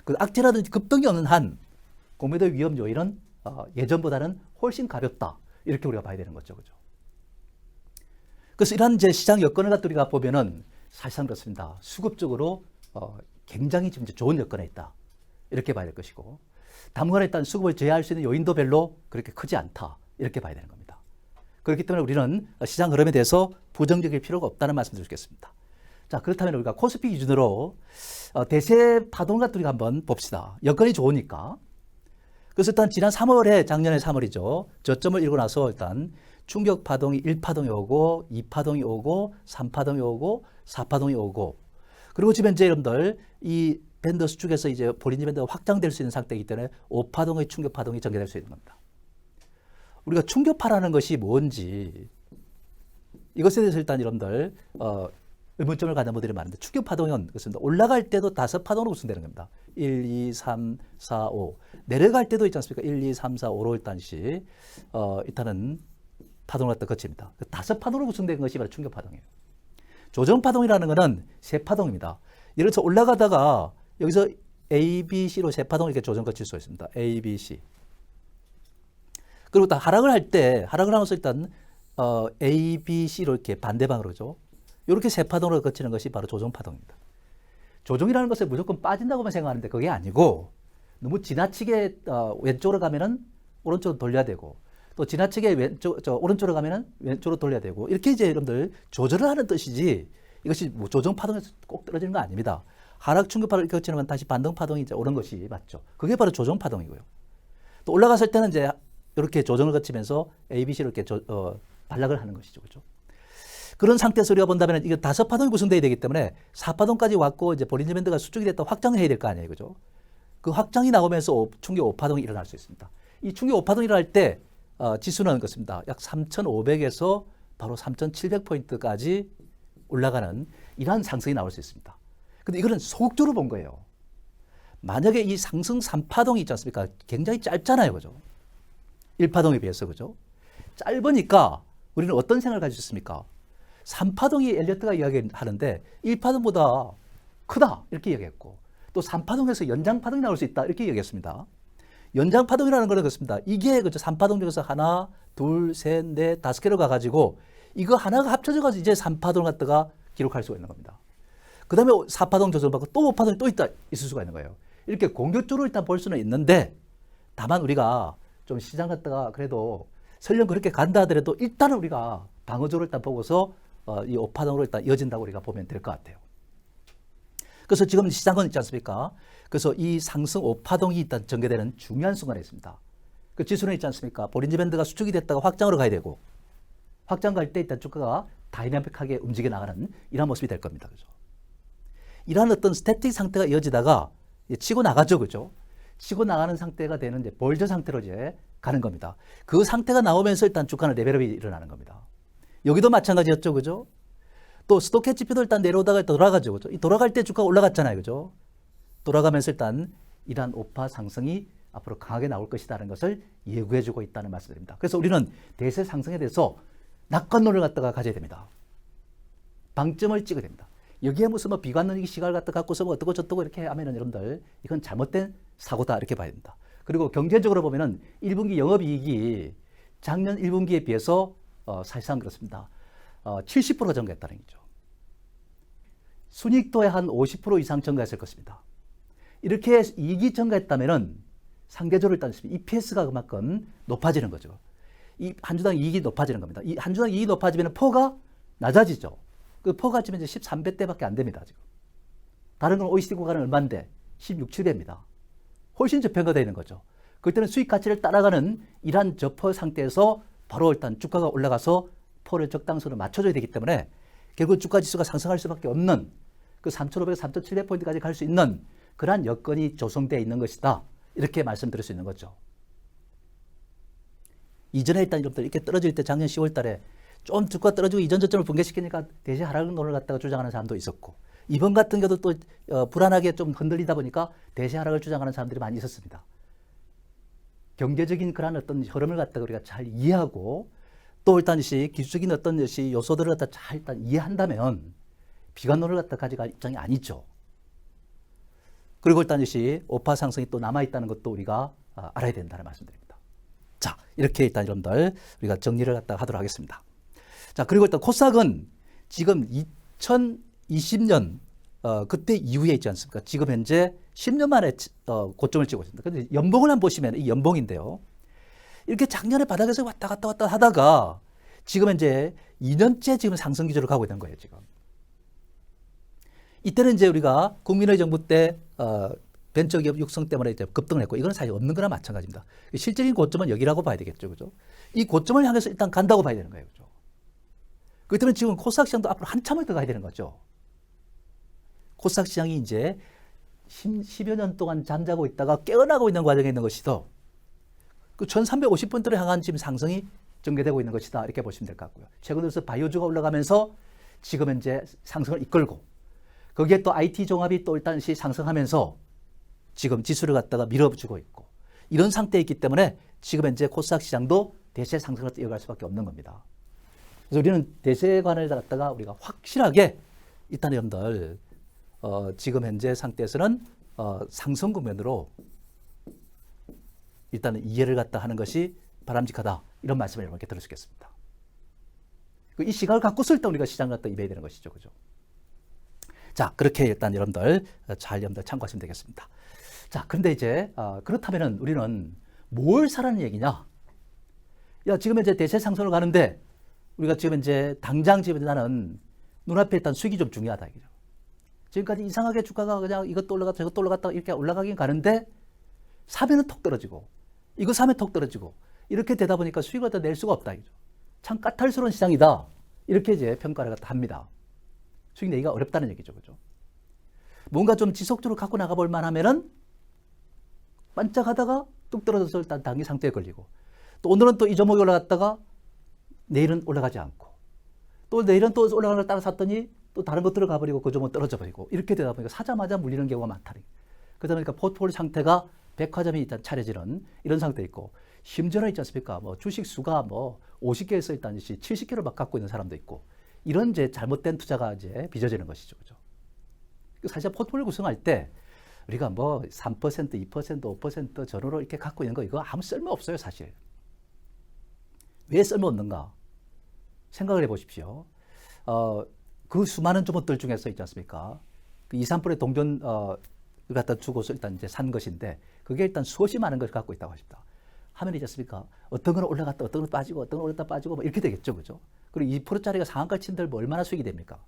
그 악재라든지 급등이 없는 한 공매도 위험 요인은 예전보다는 훨씬 가볍다. 이렇게 우리가 봐야 되는 거죠. 그죠? 그래서 이러한 이제 시장 여건을 갖다 우리가 보면은 사실상 그렇습니다. 수급적으로 굉장히 지금 좋은 여건에 있다. 이렇게 봐야 될 것이고 당분간 일단 수급을 제어할 수 있는 요인도 별로 그렇게 크지 않다. 이렇게 봐야 되는 겁니다. 그렇기 때문에 우리는 시장 흐름에 대해서 부정적일 필요가 없다는 말씀을 드리겠습니다. 자, 그렇다면 우리가 코스피 기준으로 대세 파동 같은 우리가 한번 봅시다. 여건이 좋으니까. 그래서 일단 지난 3월에 작년에 3월이죠. 저점을 읽고 나서 일단 충격 파동이 1파동이 오고 2파동이 오고 3파동이 오고 4파동이 오고 그리고 지금 현재 여러분들 이 밴드 수축에서 이제 볼린지 밴드가 확장될 수 있는 상태이기 때문에 5파동의 충격 파동이 전개될 수 있는 겁니다. 우리가 충격파라는 것이 뭔지 이것에 대해서 일단 여러분들 의문점을 가진 분들이 많은데 충격파동은 그렇습니다. 올라갈 때도 5파동으로 구성되는 겁니다. 1, 2, 3, 4, 5. 내려갈 때도 있지 않습니까? 1, 2, 3, 4, 5로 일단씩 일단은 파동을 갖다 거칩니다. 그 5파동으로 구성된 것이 바로 충격파동이에요. 조정파동이라는 것은 3파동입니다. 예를 들어서 올라가다가 여기서 A, B, C로 3파동을 이렇게 조정 거칠 수 있습니다. A, B, C. 그리고 또 하락을 할 때, 하락을 하면서 일단 A, B, C로 이렇게 반대방으로죠. 이렇게 3파동으로 거치는 것이 바로 조정파동입니다. 조정이라는 것을 무조건 빠진다고만 생각하는데 그게 아니고 너무 지나치게 왼쪽으로 가면은 오른쪽으로 돌려야 되고 또 지나치게 오른쪽으로 가면은 왼쪽으로 돌려야 되고 이렇게 이제 여러분들 조절을 하는 뜻이지 이것이 뭐 조정파동에서 꼭 떨어지는 거 아닙니다. 하락 충격파를 거치는 건 다시 반등파동이 이제 오는 것이 맞죠. 그게 바로 조정파동이고요. 또 올라갔을 때는 이제 이렇게 조정을 거치면서 ABC로 이렇게 반락을 하는 것이죠. 그렇죠? 그런 상태에서 우리가 본다면 이게 5파동이 구성되어야 되기 때문에 4파동까지 왔고 이제 볼린저 밴드가 수축이 됐다 확장을 해야 될 거 아니에요. 그죠? 그 확장이 나오면서 충격 5파동이 일어날 수 있습니다. 이 충격 5파동이 일어날 때 지수는 그렇습니다. 약 3,500에서 바로 3,700포인트까지 올라가는 이러한 상승이 나올 수 있습니다. 근데 이거는 소극적으로 본 거예요. 만약에 이 상승 3파동이 있지 않습니까? 굉장히 짧잖아요. 그죠? 1파동에 비해서. 그죠? 짧으니까 우리는 어떤 생각을 가지고 있습니까? 3파동이 엘리어트가 이야기하는데 1파동보다 크다 이렇게 얘기했고 또 3파동에서 연장파동이 나올 수 있다 이렇게 얘기했습니다. 연장파동이라는 건 그렇습니다. 이게 그죠 3파동 중에서 하나, 둘, 셋, 넷, 5개로 가가지고 이거 하나가 합쳐져가지고 이제 3파동을 갖다가 기록할 수가 있는 겁니다. 그 다음에 4파동 조절받고 또 5파동이 또 있을 수가 있는 거예요. 이렇게 공격적으로 일단 볼 수는 있는데 다만 우리가 좀 시장 갖다가 그래도 설령 그렇게 간다 하더라도 일단은 우리가 방어적으로 일단 보고서 이 5파동으로 일단 이어진다고 우리가 보면 될 것 같아요. 그래서 지금 시장은 있지 않습니까? 그래서 이 상승 5파동이 일단 전개되는 중요한 순간에 있습니다. 그 지수는 있지 않습니까? 볼린저 밴드가 수축이 됐다가 확장으로 가야 되고 확장 갈 때 일단 주가가 다이나믹하게 움직여 나가는 이런 모습이 될 겁니다. 그죠? 이러한 어떤 스태틱 상태가 이어지다가 치고 나가죠. 그죠? 치고 나가는 상태가 되는 이제 볼저 상태로 이제 가는 겁니다. 그 상태가 나오면서 일단 주가는 레벨업이 일어나는 겁니다. 여기도 마찬가지였죠. 그죠? 또 스톡 지표도 일단 내려오다가 돌아가죠. 그죠? 이 돌아갈 때 주가가 올라갔잖아요. 그죠? 돌아가면서 일단 이러한 오파 상승이 앞으로 강하게 나올 것이라는 것을 예고해주고 있다는 말씀드립니다. 그래서 우리는 대세 상승에 대해서 낙관론을 갖다가 가져야 됩니다. 방점을 찍어야 됩니다. 여기에 무슨 뭐 비관론이기 시각을 갖다 갖고서 뭐 어떻고 저떻고 이렇게 하면은 여러분들 이건 잘못된 사고다 이렇게 봐야 됩니다. 그리고 경제적으로 보면은 1분기 영업이익이 작년 1분기에 비해서 사실상 그렇습니다. 70%가 증가했다는 얘기죠. 순이익도의 한 50% 이상 증가했을 것입니다. 이렇게 이익이 증가했다면은 상대적으로 일단 EPS가 그만큼 높아지는 거죠. 이 한 주당 이익이 높아지는 겁니다. 이 한 주당 이익이 높아지면 퍼가 낮아지죠. 그 퍼가 지금 이제 13배대밖에 안 됩니다. 지금. 다른 건 OECD 국가는 얼마인데 16, 7배입니다. 훨씬 저평가되어 있는 거죠. 그때는 수익 가치를 따라가는 이러한 저퍼 상태에서 바로 일단 주가가 올라가서 퍼를 적당수로 맞춰줘야 되기 때문에 결국 주가 지수가 상승할 수밖에 없는 그 3,500, 3,700포인트까지 갈 수 있는 그러한 여건이 조성되어 있는 것이다. 이렇게 말씀드릴 수 있는 거죠. 이전에 일단 여러분들 이렇게 떨어질 때 작년 10월 달에 좀 주가 떨어지고 이전 저점을 붕괴시키니까 대신 하락론을 갖다가 주장하는 사람도 있었고 이번 같은 경우도 또 불안하게 좀 흔들리다 보니까 대세 하락을 주장하는 사람들이 많이 있었습니다. 경제적인 그런 어떤 흐름을 갖다가 우리가 잘 이해하고 또 일단 기술적인 어떤 요소들을 갖다 잘 일단 이해한다면 비관론을 갖다 가져갈 입장이 아니죠. 그리고 일단 오파 상승이 또 남아있다는 것도 우리가 알아야 된다는 말씀드립니다. 자, 이렇게 일단 여러분들 우리가 정리를 갖다 하도록 하겠습니다. 자, 그리고 일단 코스닥은 지금 2020년 그때 이후에 있지 않습니까? 지금 현재 10년 만에 고점을 찍고 있습니다. 근데 연봉을 한번 보시면 이 연봉인데요. 이렇게 작년에 바닥에서 왔다 갔다 하다가 지금 현재 2년째 지금 상승 기조를 가고 있는 거예요, 지금. 이때는 이제 우리가 국민의 정부 때 벤처기업 육성 때문에 이제 급등을 했고 이건 사실 없는 거나 마찬가지입니다. 실질적인 고점은 여기라고 봐야 되겠죠, 그죠? 이 고점을 향해서 일단 간다고 봐야 되는 거예요, 그죠? 그렇다면 지금 코스닥 시장도 앞으로 한참을 더 가야 되는 거죠. 코스닥 시장이 이제 10여 년 동안 잠자고 있다가 깨어나고 있는 과정에 있는 것이죠. 그 1350포인트를 향한 지금 상승이 전개되고 있는 것이다. 이렇게 보시면 될 것 같고요. 최근 들어서 바이오주가 올라가면서 지금 현재 상승을 이끌고 거기에 또 IT 종합이 또 일단 상승하면서 지금 지수를 갖다가 밀어주고 있고 이런 상태에 있기 때문에 지금 현재 코스닥 시장도 대세 상승을 이어갈 수밖에 없는 겁니다. 그래서 우리는 대세관을 갖다가 우리가 확실하게 일단 여러분들 지금 현재 상태에서는 상승 국면으로 일단은 이해를 갖다 하는 것이 바람직하다. 이런 말씀을 여러분께 들을 수 있겠습니다. 이 시각을 갖고서 일단 우리가 시장을 갖다 임해야 되는 것이죠. 그죠? 자, 그렇게 일단 여러분들 잘 여러분들 참고하시면 되겠습니다. 자, 그런데 이제 그렇다면은 우리는 뭘 사라는 얘기냐? 야, 지금 이제 대세 상승을 가는데 우리가 지금 이제 당장 지금 나는 눈앞에 일단 수익이 좀 중요하다. 이거죠. 지금까지 이상하게 주가가 그냥 이것도 올라갔다 저것도 올라갔다 이렇게 올라가긴 가는데 사면은 톡 떨어지고 이거 사면 톡 떨어지고 이렇게 되다 보니까 수익을 더 낼 수가 없다. 이거죠. 참 까탈스러운 시장이다. 이렇게 이제 평가를 갖다 합니다. 수익 내기가 어렵다는 얘기죠. 그죠? 뭔가 좀 지속적으로 갖고 나가볼 만하면은 반짝하다가 뚝 떨어져서 일단 단기 상태에 걸리고 또 오늘은 또 이 종목이 올라갔다가 내일은 올라가지 않고 또 내일은 또 올라가는 걸 따라 샀더니 또 다른 것들을 가버리고 그 종목은 떨어져 버리고 이렇게 되다 보니까 사자마자 물리는 경우가 많다니. 그러다 보니까 포트폴리오 상태가 백화점이 일단 차려지는 이런 상태에 있고 심지어는 있지 않습니까? 뭐 주식 수가 뭐 50개에서 일단 70개를 막 갖고 있는 사람도 있고 이런 이제 잘못된 투자가 이제 빚어지는 것이죠. 그죠? 사실 포트폴리오 구성할 때 우리가 뭐 3%, 2%, 5% 전후로 이렇게 갖고 있는 거 이거 아무 쓸모 없어요, 사실. 왜 쓸모 없는가? 생각을 해 보십시오. 그 수많은 종목들 중에서 있지 않습니까? 그 2, 3%의 동전 갖다 주고서 일단 이제 산 것인데 그게 일단 수없이 많은 것을 갖고 있다고 하십니다. 하면 있지 않습니까? 어떤 건 올라갔다, 어떤 건 빠지고, 어떤 건 올랐다 빠지고 뭐 이렇게 되겠죠, 그죠? 그리고 2%짜리가 상한가 친들 뭐 얼마나 수익이 됩니까?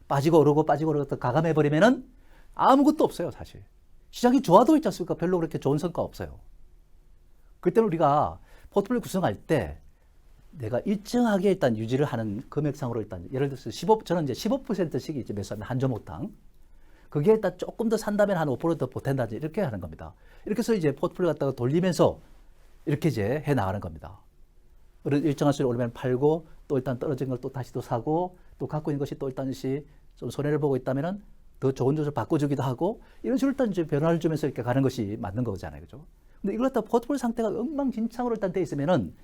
빠지고 오르고 빠지고 오르고 가감해 버리면은 아무것도 없어요, 사실. 시장이 좋아도 있지 않습니까? 별로 그렇게 좋은 성과 없어요. 그때는 우리가 포트폴리오 구성할 때 내가 일정하게 일단 유지를 하는 금액상으로 일단 예를 들어서 저는 이제 15%씩 이제 매수하면 한 종목당. 그게 일단 조금 더 산다면 한 5%더 보탠다든지 이렇게 하는 겁니다. 이렇게 해서 이제 포트폴리오 갖다가 돌리면서 이렇게 이제 해 나가는 겁니다. 일정한 수를 오르면 팔고 또 일단 떨어진 걸 또 다시 또 사고 또 갖고 있는 것이 또 일단 좀 손해를 보고 있다면은 더 좋은 조절 바꿔주기도 하고 이런 식으로 일단 이제 변화를 주면서 이렇게 가는 것이 맞는 거잖아요. 그죠? 근데 이걸 갖다 포트폴리오 상태가 엉망진창으로 일단 돼 있으면은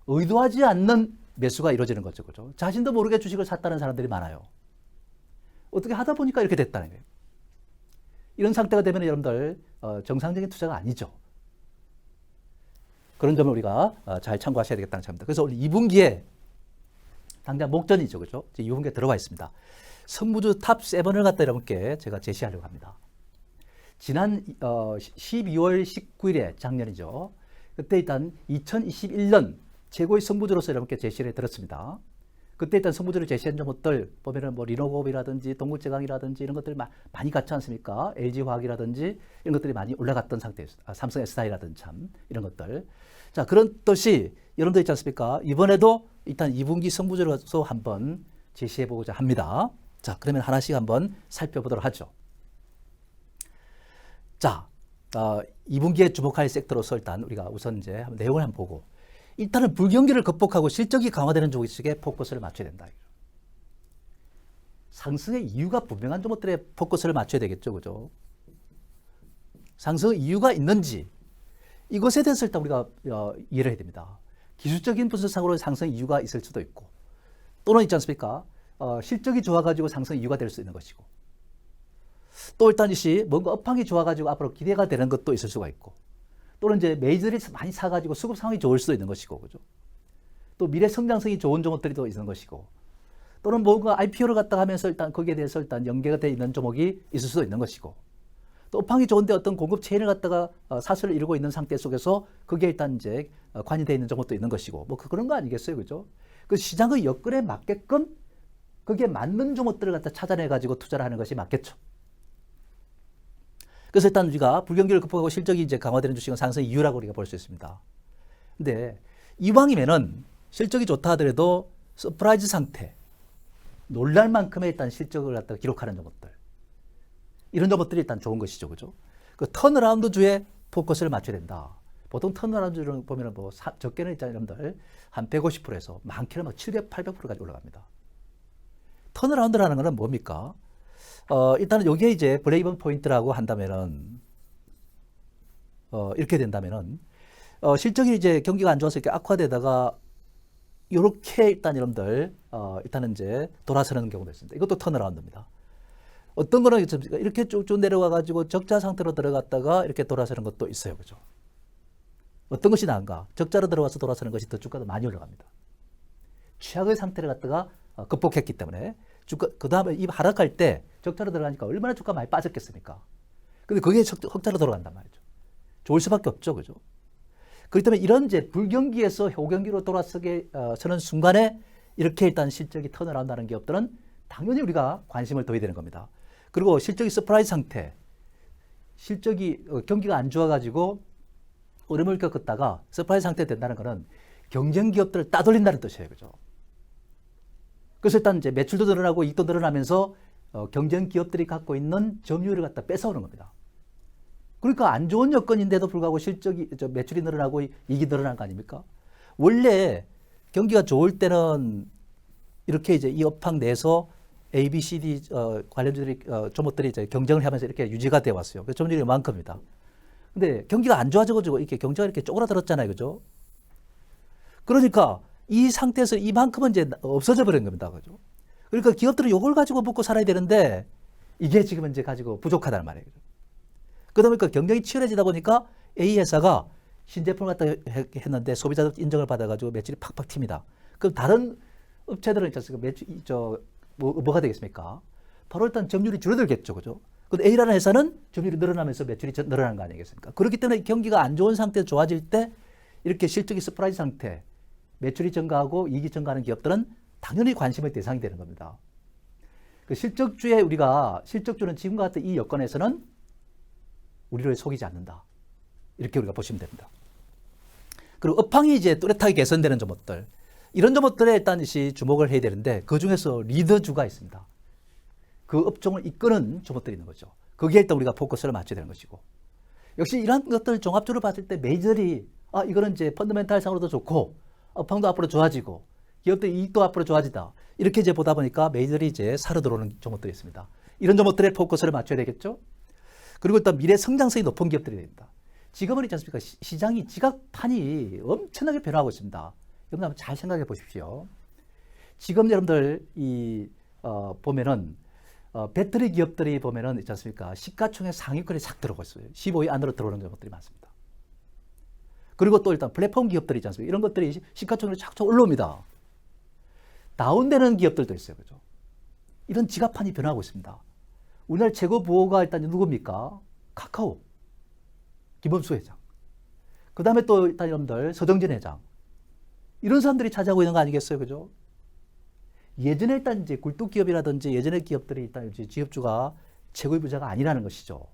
의도하지 않는 매수가 이루어지는 거죠. 그죠? 자신도 모르게 주식을 샀다는 사람들이 많아요. 어떻게 하다 보니까 이렇게 됐다는 거예요. 이런 상태가 되면 여러분들 정상적인 투자가 아니죠. 그런 점을 우리가 잘 참고하셔야 되겠다는 점입니다. 그래서 오늘 2분기에 당장 목전이죠. 그죠? 2분기에 들어와 있습니다. 성무주 탑 7을 갖다 여러분께 제가 제시하려고 합니다. 지난 12월 19일에 작년이죠. 그때 일단 2021년 최고의 성무주로서 여러분께 제시를 해드렸습니다. 그때 일단 성무주를 제시한 종목들 보면은 뭐 리노고업이라든지 동국제강이라든지 이런 것들이 많이 갔지 않습니까? LG화학이라든지 이런 것들이 많이 올라갔던 상태에서 삼성 SDI라든지 참 이런 것들. 자, 그런 뜻이 여러분들 있지 않습니까? 이번에도 일단 2분기 성무주로서 한번 제시해 보고자 합니다. 자, 그러면 하나씩 한번 살펴보도록 하죠. 자, 2분기에 주목할 섹터로서 일단 우리가 우선 이제 내용을 한번 보고 일단은 불경기를 극복하고 실적이 강화되는 종목에 포커스를 맞춰야 된다. 상승의 이유가 분명한 종목들에 포커스를 맞춰야 되겠죠. 그죠? 상승의 이유가 있는지 이것에 대해서 일단 우리가 이해를 해야 됩니다. 기술적인 분석상으로 상승 이유가 있을 수도 있고 또는 있지 않습니까? 실적이 좋아가지고 상승 이유가 될 수 있는 것이고 또 일단 뭔가 업황이 좋아가지고 앞으로 기대가 되는 것도 있을 수가 있고 또는 이제 메이저들이 많이 사가지고 수급 상황이 좋을 수도 있는 것이고 그죠? 또 미래 성장성이 좋은 종목들이 또 있는 것이고 또는 뭔가 IPO를 갖다 하면서 일단 거기에 대해서 일단 연계가 되어 있는 종목이 있을 수도 있는 것이고 또 업황이 좋은데 어떤 공급 체인을 갖다가 사슬을 이루고 있는 상태 속에서 그게 일단 이제 관여되어 있는 종목도 있는 것이고 뭐 그런 거 아니겠어요, 그죠? 그 시장의 여건에 맞게끔 그게 맞는 종목들을 갖다 찾아내 가지고 투자를 하는 것이 맞겠죠. 그래서 일단 우리가 불경기를 극복하고 실적이 이제 강화되는 주식은 상승 이유라고 우리가 볼 수 있습니다. 근데 이왕이면은 실적이 좋다 하더라도 서프라이즈 상태, 놀랄 만큼의 일단 실적을 갖다가 기록하는 종목들. 이런 종목들이 일단 좋은 것이죠. 그죠? 그 턴어라운드주에 포커스를 맞춰야 된다. 보통 턴어라운드주를 보면은 뭐 적게는 있잖아요, 여러분들. 한 150%에서 많게는 막 700, 800%까지 올라갑니다. 턴어라운드라는 것은 뭡니까? 일단은 요게 이제 브레이크 포인트라고 한다면은, 이렇게 된다면은, 실적이 이제 경기가 안 좋아서 이렇게 악화되다가, 요렇게 일단 여러분들, 일단은 이제 돌아서는 경우도 있습니다. 이것도 턴어라운드입니다. 어떤 거는 이렇게 쭉쭉 내려와가지고 적자 상태로 들어갔다가 이렇게 돌아서는 것도 있어요. 그죠? 어떤 것이 나은가? 적자로 들어와서 돌아서는 것이 더 주가가 많이 올라갑니다. 최악의 상태를 갖다가 극복했기 때문에 주가, 그 다음에 이 하락할 때 적자로 들어가니까 얼마나 주가 많이 빠졌겠습니까? 근데 그게 흑자로 돌아간단 말이죠. 좋을 수밖에 없죠. 그죠? 그렇기 때문에 이런 이제 불경기에서 효경기로 돌아서게 서는 순간에 이렇게 일단 실적이 턴을 한다는 기업들은 당연히 우리가 관심을 둬야 되는 겁니다. 그리고 실적이 서프라이즈 상태, 실적이 경기가 안 좋아가지고 어려움을 겪었다가 서프라이즈 상태 된다는 것은 경쟁 기업들을 따돌린다는 뜻이에요. 그죠? 그래서 일단 이제 매출도 늘어나고 이익도 늘어나면서 경쟁 기업들이 갖고 있는 점유율을 갖다 뺏어오는 겁니다. 그러니까 안 좋은 여건인데도 불구하고 실적이, 매출이 늘어나고 이익이 늘어난 거 아닙니까? 원래 경기가 좋을 때는 이렇게 이제 이 업황 내에서 A, B, C, D 관련주들이 종목들이 이제 경쟁을 하면서 이렇게 유지가 되어 왔어요. 그 점유율이 이만큼입니다. 근데 경기가 안 좋아져가지고 이렇게 경제가 이렇게 쪼그라들었잖아요. 그죠? 그러니까 이 상태에서 이만큼은 이제 없어져 버린 겁니다. 그죠? 그러니까 기업들은 이걸 가지고 먹고 살아야 되는데 이게 지금 이제 가지고 부족하다는 말이에요. 그러다 보니까 경쟁이 치열해지다 보니까 A 회사가 신제품을 갖다 했는데 소비자들 인정을 받아가지고 매출이 팍팍 튑니다. 그럼 다른 업체들은 매출, 뭐가 되겠습니까? 바로 일단 점유율이 줄어들겠죠. 그죠? 근데 A라는 회사는 점유율이 늘어나면서 매출이 늘어나는 거 아니겠습니까? 그렇기 때문에 경기가 안 좋은 상태 좋아질 때 이렇게 실적이 서프라이즈 상태, 매출이 증가하고 이익이 증가하는 기업들은 당연히 관심의 대상이 되는 겁니다. 그 실적주에 우리가 실적주는 지금과 같은 이 여건에서는 우리를 속이지 않는다. 이렇게 우리가 보시면 됩니다. 그리고 업황이 이제 뚜렷하게 개선되는 종목들, 이런 종목들에 일단 주목을 해야 되는데 그 중에서 리더주가 있습니다. 그 업종을 이끄는 종목들이 있는 거죠. 거기에 일단 우리가 포커스를 맞춰야 되는 것이고, 역시 이런 것들 종합적으로 봤을 때 메이저리 이거는 이제 펀더멘탈 상으로도 좋고 업황도 앞으로 좋아지고 기업들 이익도 앞으로 좋아지다, 이렇게 이제 보다 보니까 메이저리 이제 사러 들어오는 종목들이 있습니다. 이런 종목들에 포커스를 맞춰야 되겠죠. 그리고 일단 미래 성장성이 높은 기업들이 됩니다. 지금은 있지 않습니까? 시장이 지각판이 엄청나게 변화하고 있습니다. 여러분 한번 잘 생각해 보십시오. 지금 여러분들 보면은 배터리 기업들이 보면은 있지 않습니까? 시가총액 상위권에 싹 들어오고 있어요. 15위 안으로 들어오는 것들이 많습니다. 그리고 또 일단 플랫폼 기업들이 있지 않습니까? 이런 것들이 시가총액이 착착 올라옵니다. 다운되는 기업들도 있어요. 그죠? 이런 지갑판이 변화하고 있습니다. 우리나라 최고 부호가 일단 누굽니까? 카카오, 김범수 회장. 그 다음에 또 일단 여러분들 서정진 회장. 이런 사람들이 차지하고 있는 거 아니겠어요? 그죠? 예전에 일단 이제 굴뚝 기업이라든지 예전의 기업들이 일단 이제 지업주가 최고의 부자가 아니라는 것이죠.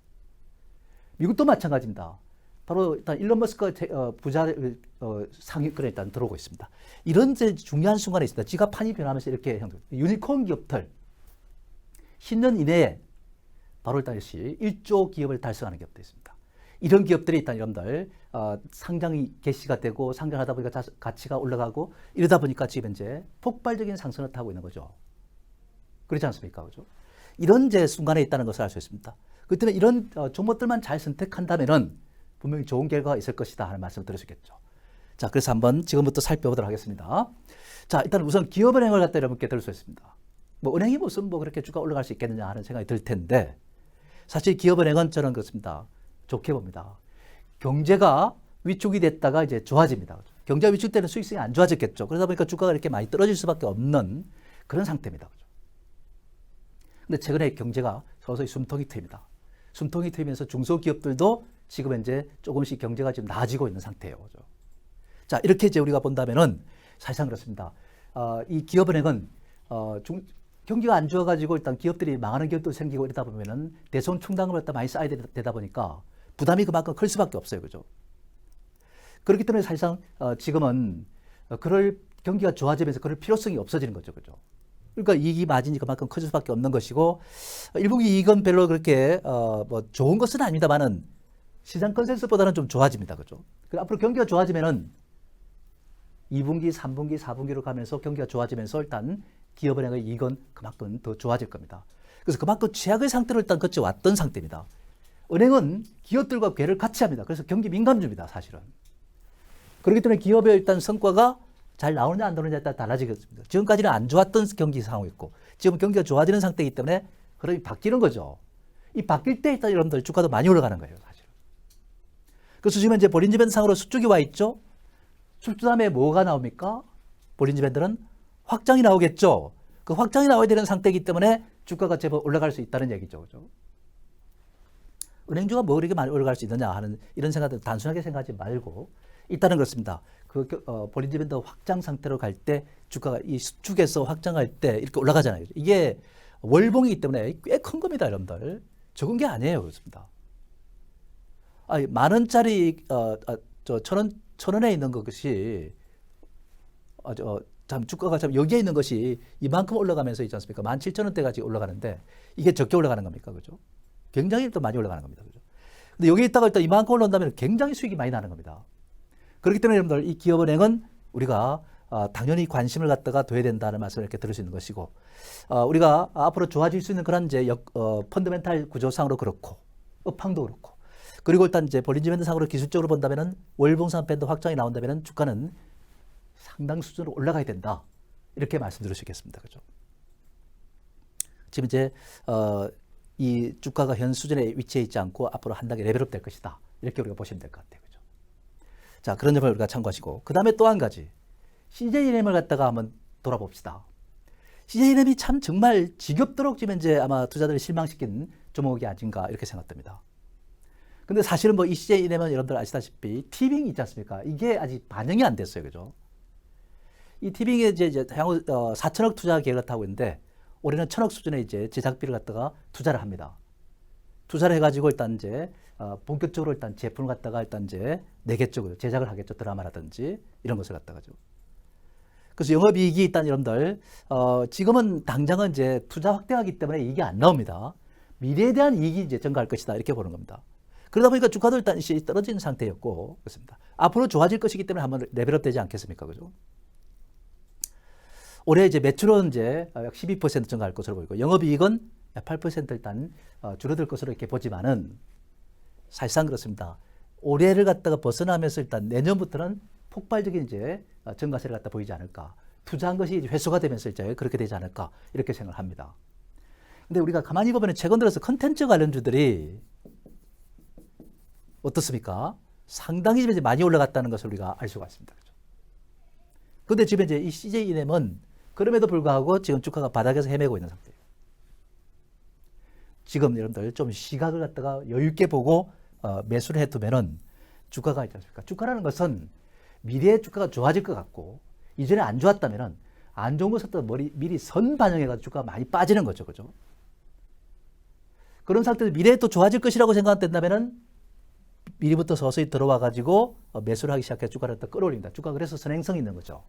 미국도 마찬가지입니다. 바로 일단 일론 머스크 부자 상위권에 일단 들어오고 있습니다. 이런 이제 중요한 순간에 있습니다. 지갑판이 변하면서 이렇게 유니콘 기업들 10년 이내에 바로 일단 1조 기업을 달성하는 기업도 있습니다. 이런 기업들이 일단 여러분들 상장이 개시가 되고 상장하다 보니까 가치가 올라가고 이러다 보니까 지금 이제 폭발적인 상승을 타고 있는 거죠. 그렇지 않습니까? 그죠? 이런 이제 순간에 있다는 것을 알 수 있습니다. 그렇기 때문에 이런 종목들만 잘 선택한다면은 분명히 좋은 결과가 있을 것이다 하는 말씀을 드릴 수 있겠죠. 자, 그래서 한번 지금부터 살펴보도록 하겠습니다. 자, 일단 우선 기업은행을 갖다 여러분께 들을 수 있습니다. 뭐 은행이 무슨 뭐 그렇게 주가 올라갈 수 있겠느냐 하는 생각이 들 텐데 사실 기업은행은 저는 그렇습니다. 좋게 봅니다. 경제가 위축이 됐다가 이제 좋아집니다. 경제가 위축되는 수익성이 안 좋아졌겠죠. 그러다 보니까 주가가 이렇게 많이 떨어질 수밖에 없는 그런 상태입니다. 근데 최근에 경제가 서서히 숨통이 트입니다. 숨통이 트이면서 중소기업들도 지금 현재 조금씩 경제가 지금 나아지고 있는 상태예요. 그죠? 자, 이렇게 이제 우리가 본다면은 사실상 그렇습니다. 이 기업은행은 경기가 안 좋아가지고 일단 기업들이 망하는 기업도 생기고 이러다 보면은 대손 충당금을 갖다 많이 쌓아야 되다 보니까 부담이 그만큼 클 수밖에 없어요. 그죠? 그렇기 때문에 사실상 지금은 그럴 경기가 좋아지면서 그럴 필요성이 없어지는 거죠. 그죠? 그러니까 이익이 마진이 그만큼 커질 수밖에 없는 것이고 1분기 이익은 별로 그렇게 뭐 좋은 것은 아닙니다만은 시장 컨센서스보다는 좀 좋아집니다. 그죠? 앞으로 경기가 좋아지면은 2분기, 3분기, 4분기로 가면서 경기가 좋아지면서 일단 기업은행의 이익은 그만큼 더 좋아질 겁니다. 그래서 그만큼 최악의 상태로 일단 거쳐왔던 상태입니다. 은행은 기업들과 궤를 같이 합니다. 그래서 경기 민감주입니다, 사실은. 그렇기 때문에 기업의 일단 성과가 잘 나오느냐 안 나오느냐에 따라 달라지겠습니다. 지금까지는 안 좋았던 경기 상황이었고 지금 경기가 좋아지는 상태이기 때문에 흐름이 바뀌는 거죠. 이 바뀔 때 일단 여러분들 주가도 많이 올라가는 거예요, 사실. 그래서 지금 이제 볼린저 밴드상으로 수축이 와 있죠. 수축 다음에 뭐가 나옵니까? 볼린저 밴드는 확장이 나오겠죠. 그 확장이 나와야 되는 상태이기 때문에 주가가 제법 올라갈 수 있다는 얘기죠, 그죠? 은행주가 뭐 그렇게 많이 올라갈 수 있느냐 하는 이런 생각들 단순하게 생각하지 말고 일단은 그렇습니다. 볼린저 밴드 확장 상태로 갈 때 주가가 이 수축에서 확장할 때 이렇게 올라가잖아요. 이게 월봉이기 때문에 꽤 큰 겁니다, 여러분들. 적은 게 아니에요, 그렇습니다. 만 원짜리 천 원에 있는 것이 참 주가가 참 여기에 있는 것이 이만큼 올라가면서 있지 않습니까? 17,000원대까지 올라가는데 이게 적게 올라가는 겁니까, 그죠? 굉장히 또 많이 올라가는 겁니다, 그죠? 근데 여기 있다가 일단 이만큼 올라온다면 굉장히 수익이 많이 나는 겁니다. 그렇기 때문에 여러분들 이 기업은행은 우리가 당연히 관심을 갖다가 둬야 된다는 말씀을 이렇게 들을 수 있는 것이고 우리가 앞으로 좋아질 수 있는 그런 이제 펀더멘탈 구조상으로 그렇고 업황도 그렇고 그리고 일단 이제 볼린저 밴드상으로 기술적으로 본다면은 월봉상 밴드 확장이 나온다면은 주가는 상당 수준으로 올라가야 된다 이렇게 말씀드릴 수 있겠습니다, 그죠? 지금 이제 이 주가가 현 수준에 위치해 있지 않고 앞으로 한 단계 레벨업 될 것이다 이렇게 우리가 보시면 될 것 같아요, 그죠? 자, 그런 점을 우리가 참고하시고 그 다음에 또 한 가지 CJNM을 갖다가 한번 돌아봅시다. CJNM이 참 정말 지겹도록 지금 이제 아마 투자들을 실망시킨 종목이 아닌가 이렇게 생각됩니다. 근데 사실은 뭐 이 CJNM은 여러분들 아시다시피 티빙이 있지 않습니까? 이게 아직 반영이 안 됐어요, 그죠? 이 티빙에 이제 향후 4천억 투자 계획을 하고 있는데 올해는 1,000억 수준의 이제 제작비를 갖다가 투자를 합니다. 투자를 해가지고 일단 이제 본격적으로 일단 제품을 갖다가 일단 이제 내겠죠, 제작을 하겠죠, 드라마라든지 이런 것을 갖다가죠. 그래서 영업이익이 일단 여러분들 지금은 당장은 이제 투자 확대하기 때문에 이익이 안 나옵니다. 미래에 대한 이익이 이제 증가할 것이다 이렇게 보는 겁니다. 그러다 보니까 주가도 일단 떨어지는 상태였고 그렇습니다. 앞으로 좋아질 것이기 때문에 한번 레벨업 되지 않겠습니까, 그죠? 올해 이제 매출은 이제 약 12% 증가할 것으로 보이고 영업이익은 약 8% 일단 줄어들 것으로 이렇게 보지만은 사실상 그렇습니다. 올해를 갖다가 벗어나면서 일단 내년부터는 폭발적인 이제 증가세를 갖다 보이지 않을까. 투자한 것이 회수가 되면서 이제 그렇게 되지 않을까 이렇게 생각을 합니다. 근데 우리가 가만히 보면 최근 들어서 컨텐츠 관련주들이 어떻습니까? 상당히 이제 많이 올라갔다는 것을 우리가 알 수가 있습니다. 그런데 지금 이제 이 CJNM은 그럼에도 불구하고 지금 주가가 바닥에서 헤매고 있는 상태예요. 지금 여러분들 좀 시각을 갖다가 여유 있게 보고 매수를 해두면은 주가가 있지 않습니까? 주가라는 것은 미래의 주가가 좋아질 것 같고 이전에 안 좋았다면은 안 좋은 것을 미리 선 반영해가지고 주가가 많이 빠지는 거죠, 그죠? 그런 상태에서 미래에 또 좋아질 것이라고 생각된다면은 미리부터 서서히 들어와가지고 매수를 하기 시작해 주가를 또 끌어올립니다. 주가 그래서 선행성이 있는 거죠.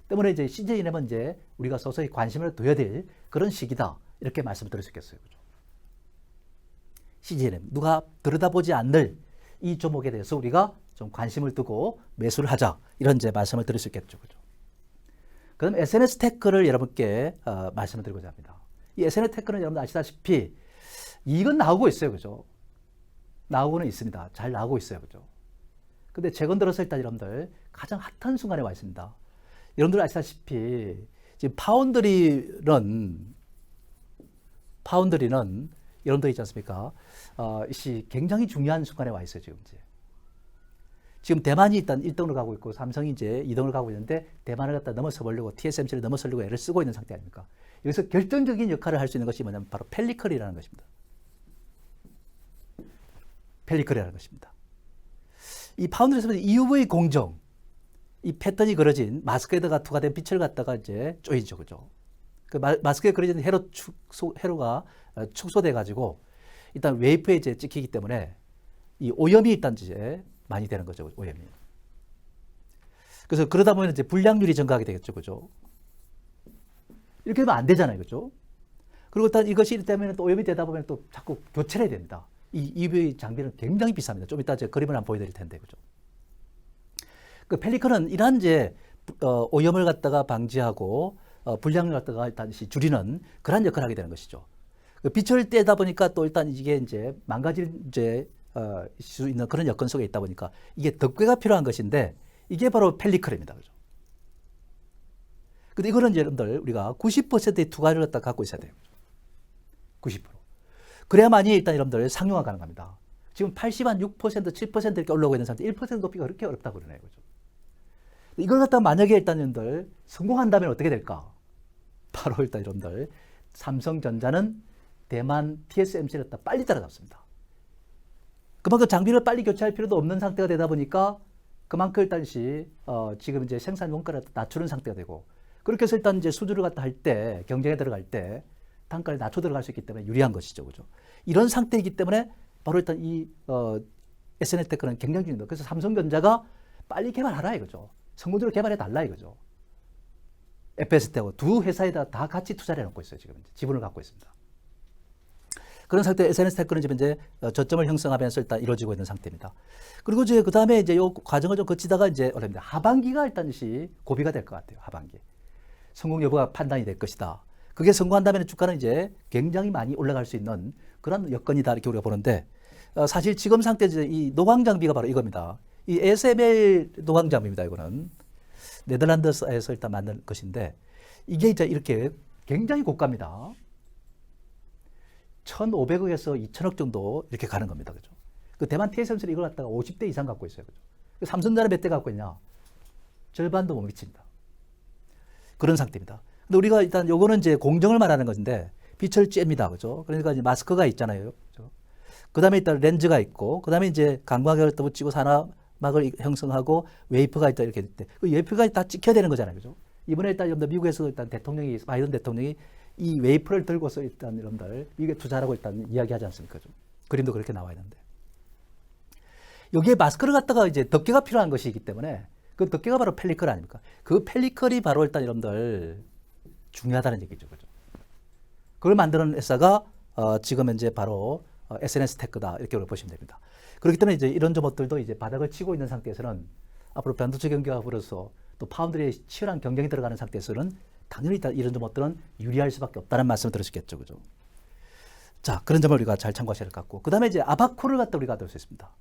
때문에 이제 CJNM은 이제 우리가 서서히 관심을 둬야 될 그런 시기다 이렇게 말씀드릴 수 있겠어요, 그죠? CJNM 누가 들여다보지 않을 이 종목에 대해서 우리가 좀 관심을 두고 매수를 하자 이런 이제 말씀을 드릴 수 있겠죠, 그죠? 그럼 SNS 테크를 여러분께 말씀을 드리고자 합니다. 이 SNS 테크는 여러분 아시다시피 이건 나오고 있어요, 그죠? 나오고는 있습니다. 잘 나오고 있어요, 그죠? 근데 최근 들어서 일단 여러분들 가장 핫한 순간에 와 있습니다. 여러분들 아시다시피 지금 파운드리는 여러분들 있지 않습니까? 굉장히 중요한 순간에 와 있어요, 지금 이제. 지금 대만이 일단 1등으로 가고 있고 삼성이 이제 2등으로 가고 있는데 대만을 갖다 넘어서 보려고 TSMC를 넘어서려고 애를 쓰고 있는 상태 아닙니까? 여기서 결정적인 역할을 할 수 있는 것이 뭐냐면 바로 펠리컬이라는 것입니다. 펠리컬이라는 것입니다. 이 파운드리에서 EUV 공정, 이 패턴이 그려진 마스크에다가 투과된 빛을 갖다가 이제 쪼이죠, 그죠? 그 마스크에 그려진 회로가 축소돼 가지고 일단 웨이프에 이제 찍히기 때문에 이 오염이 일단 이제 많이 되는 거죠, 오염이. 그래서 그러다 보면 이제 불량률이 증가하게 되겠죠, 그죠? 이렇게 되면 안 되잖아요, 그죠? 그리고 일단 이것이 때문에 또 오염이 되다 보면 또 자꾸 교체를 해야 됩니다. 이 EUV 장비는 굉장히 비쌉니다. 좀 이따 제가 그림을 한번 보여드릴 텐데, 그죠? 그 펠리컨은 이러한 이제 오염을 갖다가 방지하고 불량을 갖다가 일단 줄이는 그런 역할을 하게 되는 것이죠. 그 빛을 떼다 보니까 또 일단 이게 이제 망가질 수 있는 그런 여건 속에 있다 보니까 이게 덮개가 필요한 것인데 이게 바로 펠리클입니다. 그죠? 근데 이거는 여러분들 우리가 90%의 투과를 갖다 갖고 있어야 돼요. 90%. 그래야만이 일단 여러분들 상용화 가능합니다. 지금 86%, 7% 이렇게 올라오고 있는 상태, 1% 높이가 그렇게 어렵다고 그러네요. 그죠? 이걸 갖다 만약에 일단 여러분들 성공한다면 어떻게 될까? 바로 일단 여러분들 삼성전자는 대만 TSMC를 갖다 빨리 따라잡습니다. 그만큼 장비를 빨리 교체할 필요도 없는 상태가 되다 보니까 그만큼 일단 지금 이제 생산 원가를 낮추는 상태가 되고 그렇게 해서 일단 이제 수주를 갖다 할 때 경쟁에 들어갈 때 단가를 낮춰 들어갈 수 있기 때문에 유리한 것이죠. 그죠? 이런 상태이기 때문에 바로 일단 이 SNS테크는 경쟁 중입니다. 그래서 삼성전자가 빨리 개발하라 이거죠. 성공적으로 개발해 달라 이거죠. FST하고 두 회사에다 다 같이 투자를 해놓고 있어요. 지금 지분을 갖고 있습니다. 그런 상태에 SNS테크는 지금 이제 저점을 형성하면서 일단 이루어지고 있는 상태입니다. 그리고 이제 그 다음에 이제 요 과정을 좀 거치다가 이제 어렵니다. 하반기가 일단 고비가 될 것 같아요. 하반기. 성공 여부가 판단이 될 것이다. 그게 성공한다면 주가는 이제 굉장히 많이 올라갈 수 있는 그런 여건이다. 이렇게 우리가 보는데 사실 지금 상태 이 노광 장비가 바로 이겁니다. 이 ASML 노광 장비입니다. 이거는 네덜란드에서 일단 만든 것인데 이게 이제 이렇게 굉장히 고가입니다. 1,500억에서 2,000억 정도 이렇게 가는 겁니다. 그죠? 그 대만 TSMC는 이걸 갖다가 50대 이상 갖고 있어요. 그죠? 삼성전자는 몇 대 갖고 있냐? 절반도 못 미칩니다. 그런 상태입니다. 근데 우리가 일단 요거는 이제 공정을 말하는 것인데 빛을 쬐입니다. 그죠? 그러니까 이제 마스크가 있잖아요. 그죠? 그 다음에 일단 렌즈가 있고, 그 다음에 이제 강광을 또 붙이고 산화막을 형성하고 웨이퍼가 있다 이렇게 때 그 웨이퍼가 다 찍혀야 되는 거잖아요. 그죠? 이번에 일단 미국에서 일단 바이든 대통령이 이 웨이퍼를 들고서 일단 여러분들 미국에 투자하라고 일단 이야기하지 않습니까? 좀. 그림도 그렇게 나와 있는데. 여기에 마스크를 갖다가 이제 덮개가 필요한 것이기 때문에 그 덮개가 바로 펠리클 아닙니까? 그 펠리클이 바로 일단 여러분들 중요하다는 얘기죠. 그죠? 그걸 만드는 회사가 지금 현재 바로 SNS테크다. 이렇게 보시면 됩니다. 그렇기 때문에 이제 이런 것들도 이제 바닥을 치고 있는 상태에서는 앞으로 반도체 경기가 벌어서 또 파운드리의 치열한 경쟁이 들어가는 상태에서는 당연히 이런 점들은 유리할 수밖에 없다는 말씀을 들으시겠죠. 그죠? 자, 그런 점을 우리가 잘 참고하셔야 할 것 같고. 그 다음에 이제 아바코를 갖다 우리가 들 수 있습니다.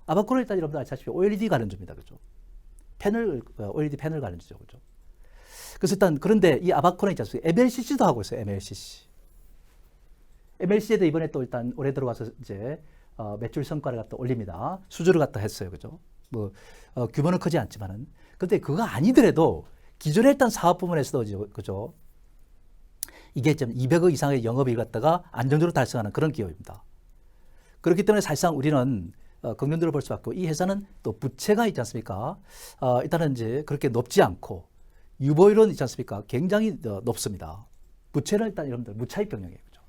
아바코는 일단 여러분들 아시다시피 OLED 관련주입니다. 그죠? OLED 패널 관련주죠. 그죠? 그래서 일단 그런데 이 아바코는 있지 않습니까? MLCC도 하고 있어요. MLCC. MLCC에도 이번에 또 일단 올해 들어와서 이제 매출 성과를 갖다 올립니다. 수주를 갖다 했어요. 그죠? 규모는 크지 않지만은. 근데 그거 아니더라도 기존에 일단 사업 부문에서도 그죠? 이게 좀 200억 이상의 영업이익 갖다가 안정적으로 달성하는 그런 기업입니다. 그렇기 때문에 사실상 우리는 긍정적으로 볼 수밖에 없고 이 회사는 또 부채가 있지 않습니까? 일단은 이제 그렇게 높지 않고 유보율은 있지 않습니까? 굉장히 높습니다. 부채는 일단 여러분들 무차익 경영이에요. 그죠?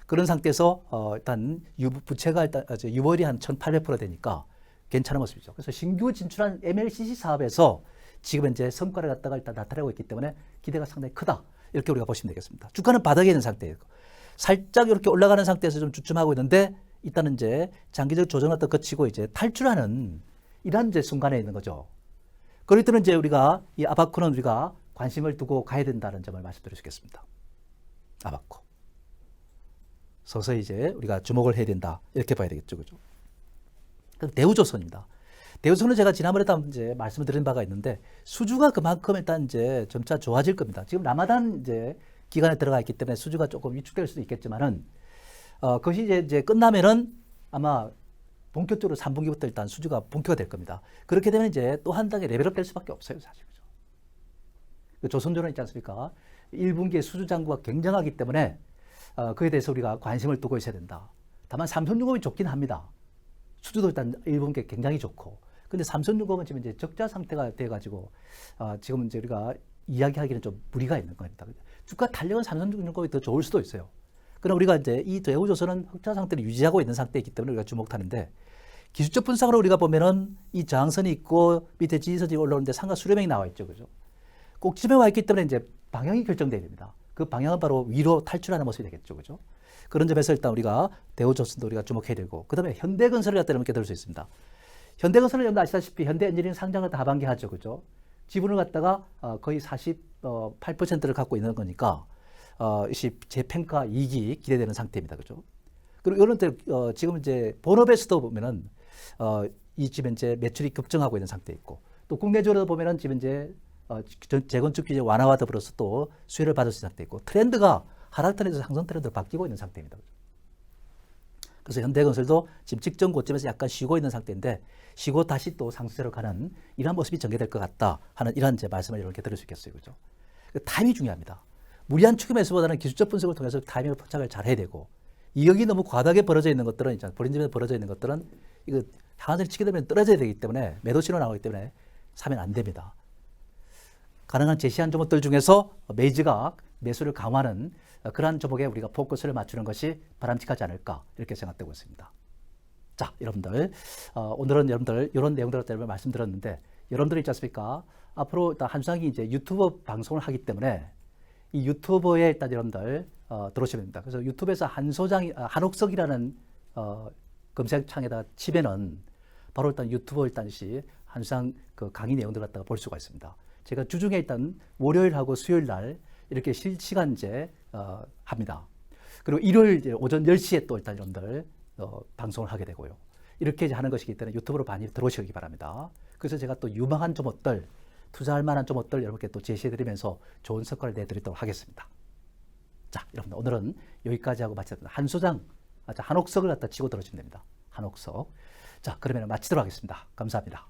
그런 상태에서 일단 부채가 일단 유보율이 한 1,800% 되니까 괜찮은 모습이죠. 그래서 신규 진출한 MLCC 사업에서 지금 현재 성과를 갖다가 일단 나타내고 있기 때문에 기대가 상당히 크다. 이렇게 우리가 보시면 되겠습니다. 주가는 바닥에 있는 상태예요. 살짝 이렇게 올라가는 상태에서 좀 주춤하고 있는데 일단은 이제 장기적 조정을 또 거치고 이제 탈출하는 이런 이제 순간에 있는 거죠. 그렇기 때문에 이제 우리가 이 아바코는 우리가 관심을 두고 가야 된다는 점을 말씀드릴 수 있겠습니다. 아바코. 서서히 이제 우리가 주목을 해야 된다. 이렇게 봐야 되겠죠. 그죠? 대우조선입니다. 대우조선은 제가 지난번에도 이제 말씀을 드린 바가 있는데 수주가 그만큼 일단 이제 점차 좋아질 겁니다. 지금 라마단 이제 기간에 들어가 있기 때문에 수주가 조금 위축될 수도 있겠지만은 그것이 이제 끝나면은 아마 본격적으로 3분기부터 일단 수주가 본격화 될 겁니다. 그렇게 되면 이제 또 한 단계 레벨업 될 수밖에 없어요, 사실. 그죠? 그 조선조는 있지 않습니까? 1분기에 수주 잔고가 굉장하기 때문에 그에 대해서 우리가 관심을 두고 있어야 된다. 다만 삼성중공업이 좋긴 합니다. 수주도 일단 1분기에 굉장히 좋고. 근데 삼성중공업은 지금 이제 적자 상태가 돼가지고 지금 이제 우리가 이야기하기는 좀 무리가 있는 겁니다. 주가 탄력은 삼성중공업이 더 좋을 수도 있어요. 그러나 우리가 이제 이 대우조선은 흑자 상태를 유지하고 있는 상태이기 때문에 우리가 주목하는데 기술적 분석으로 우리가 보면은 이 저항선이 있고 밑에 지지선이 올라오는데 상가 수렴액이 나와 있죠. 그죠? 꼭지점에 와 있기 때문에 이제 방향이 결정돼야 됩니다. 그 방향은 바로 위로 탈출하는 모습이 되겠죠. 그죠? 그런 점에서 일단 우리가 대우조선도 우리가 주목해야 되고 그 다음에 현대건설을 갖다 이렇게 들 수 있습니다. 현대건설은 여러분 아시다시피 현대엔지니어링 상장을 다 하반기 하죠. 그죠? 지분을 갖다가 거의 48%를 갖고 있는 거니까 이 재평가 이익이 기대되는 상태입니다. 그죠? 그리고 이런 때 지금 이제 본업에서도 보면은 이 지금 이제 매출이 급증하고 있는 상태에 있고 또 국내적으로 보면은 지금 이제 재건축 규제 완화와 더불어서 또 수혜를 받을 수 있는 상태 있고 트렌드가 하락 트렌드에서 상승 트렌드로 바뀌고 있는 상태입니다. 그래서 현대건설도 지금 직전 고점에서 약간 쉬고 있는 상태인데 쉬고 다시 또 상승세로 가는 이러한 모습이 전개될 것 같다 하는 이런 제 말씀을 이렇게 들을 수 있겠어요. 그죠? 타이밍이 중요합니다. 무리한 추격 매수보다는 기술적 분석을 통해서 타이밍을 포착을 잘 해야 되고 이격이 너무 과다하게 벌어져 있는 것들은 있잖아요. 버린집에 벌어져 있는 것들은 이거 하한선이 치게 되면 떨어져야 되기 때문에 매도 신호 나오기 때문에 사면 안 됩니다. 가능한 제시한 종목들 중에서 메이지가 매수를 강화하는 그러한 종목에 우리가 포커스를 맞추는 것이 바람직하지 않을까 이렇게 생각되고 있습니다. 자, 여러분들 오늘은 여러분들 이런 내용들을 때문에 말씀드렸는데 여러분들 있지 않습니까? 앞으로 일단 한수장이 이제 유튜브 방송을 하기 때문에 이 유튜브에 일단 여러분들 들어오시면 됩니다. 그래서 유튜브에서 한옥석이라는 검색창에다 치면은 바로 일단 유튜브 일단시 한수장 그 강의 내용들 갖다가 볼 수가 있습니다. 제가 주중에 일단 월요일하고 수요일 날 이렇게 실시간제 합니다. 그리고 일요일 오전 10시에 또 일단 여러분들 방송을 하게 되고요. 이렇게 이제 하는 것이기 때문에 유튜브로 많이 들어오시기 바랍니다. 그래서 제가 또 유망한 종목들, 투자할 만한 종목들 여러분께 또 제시해드리면서 좋은 성과를 내드리도록 하겠습니다. 자, 여러분들 오늘은 여기까지 하고 마치겠습니다. 한소장, 한옥석을 갖다 치고 들어주시면 됩니다. 한옥석. 자, 그러면 마치도록 하겠습니다. 감사합니다.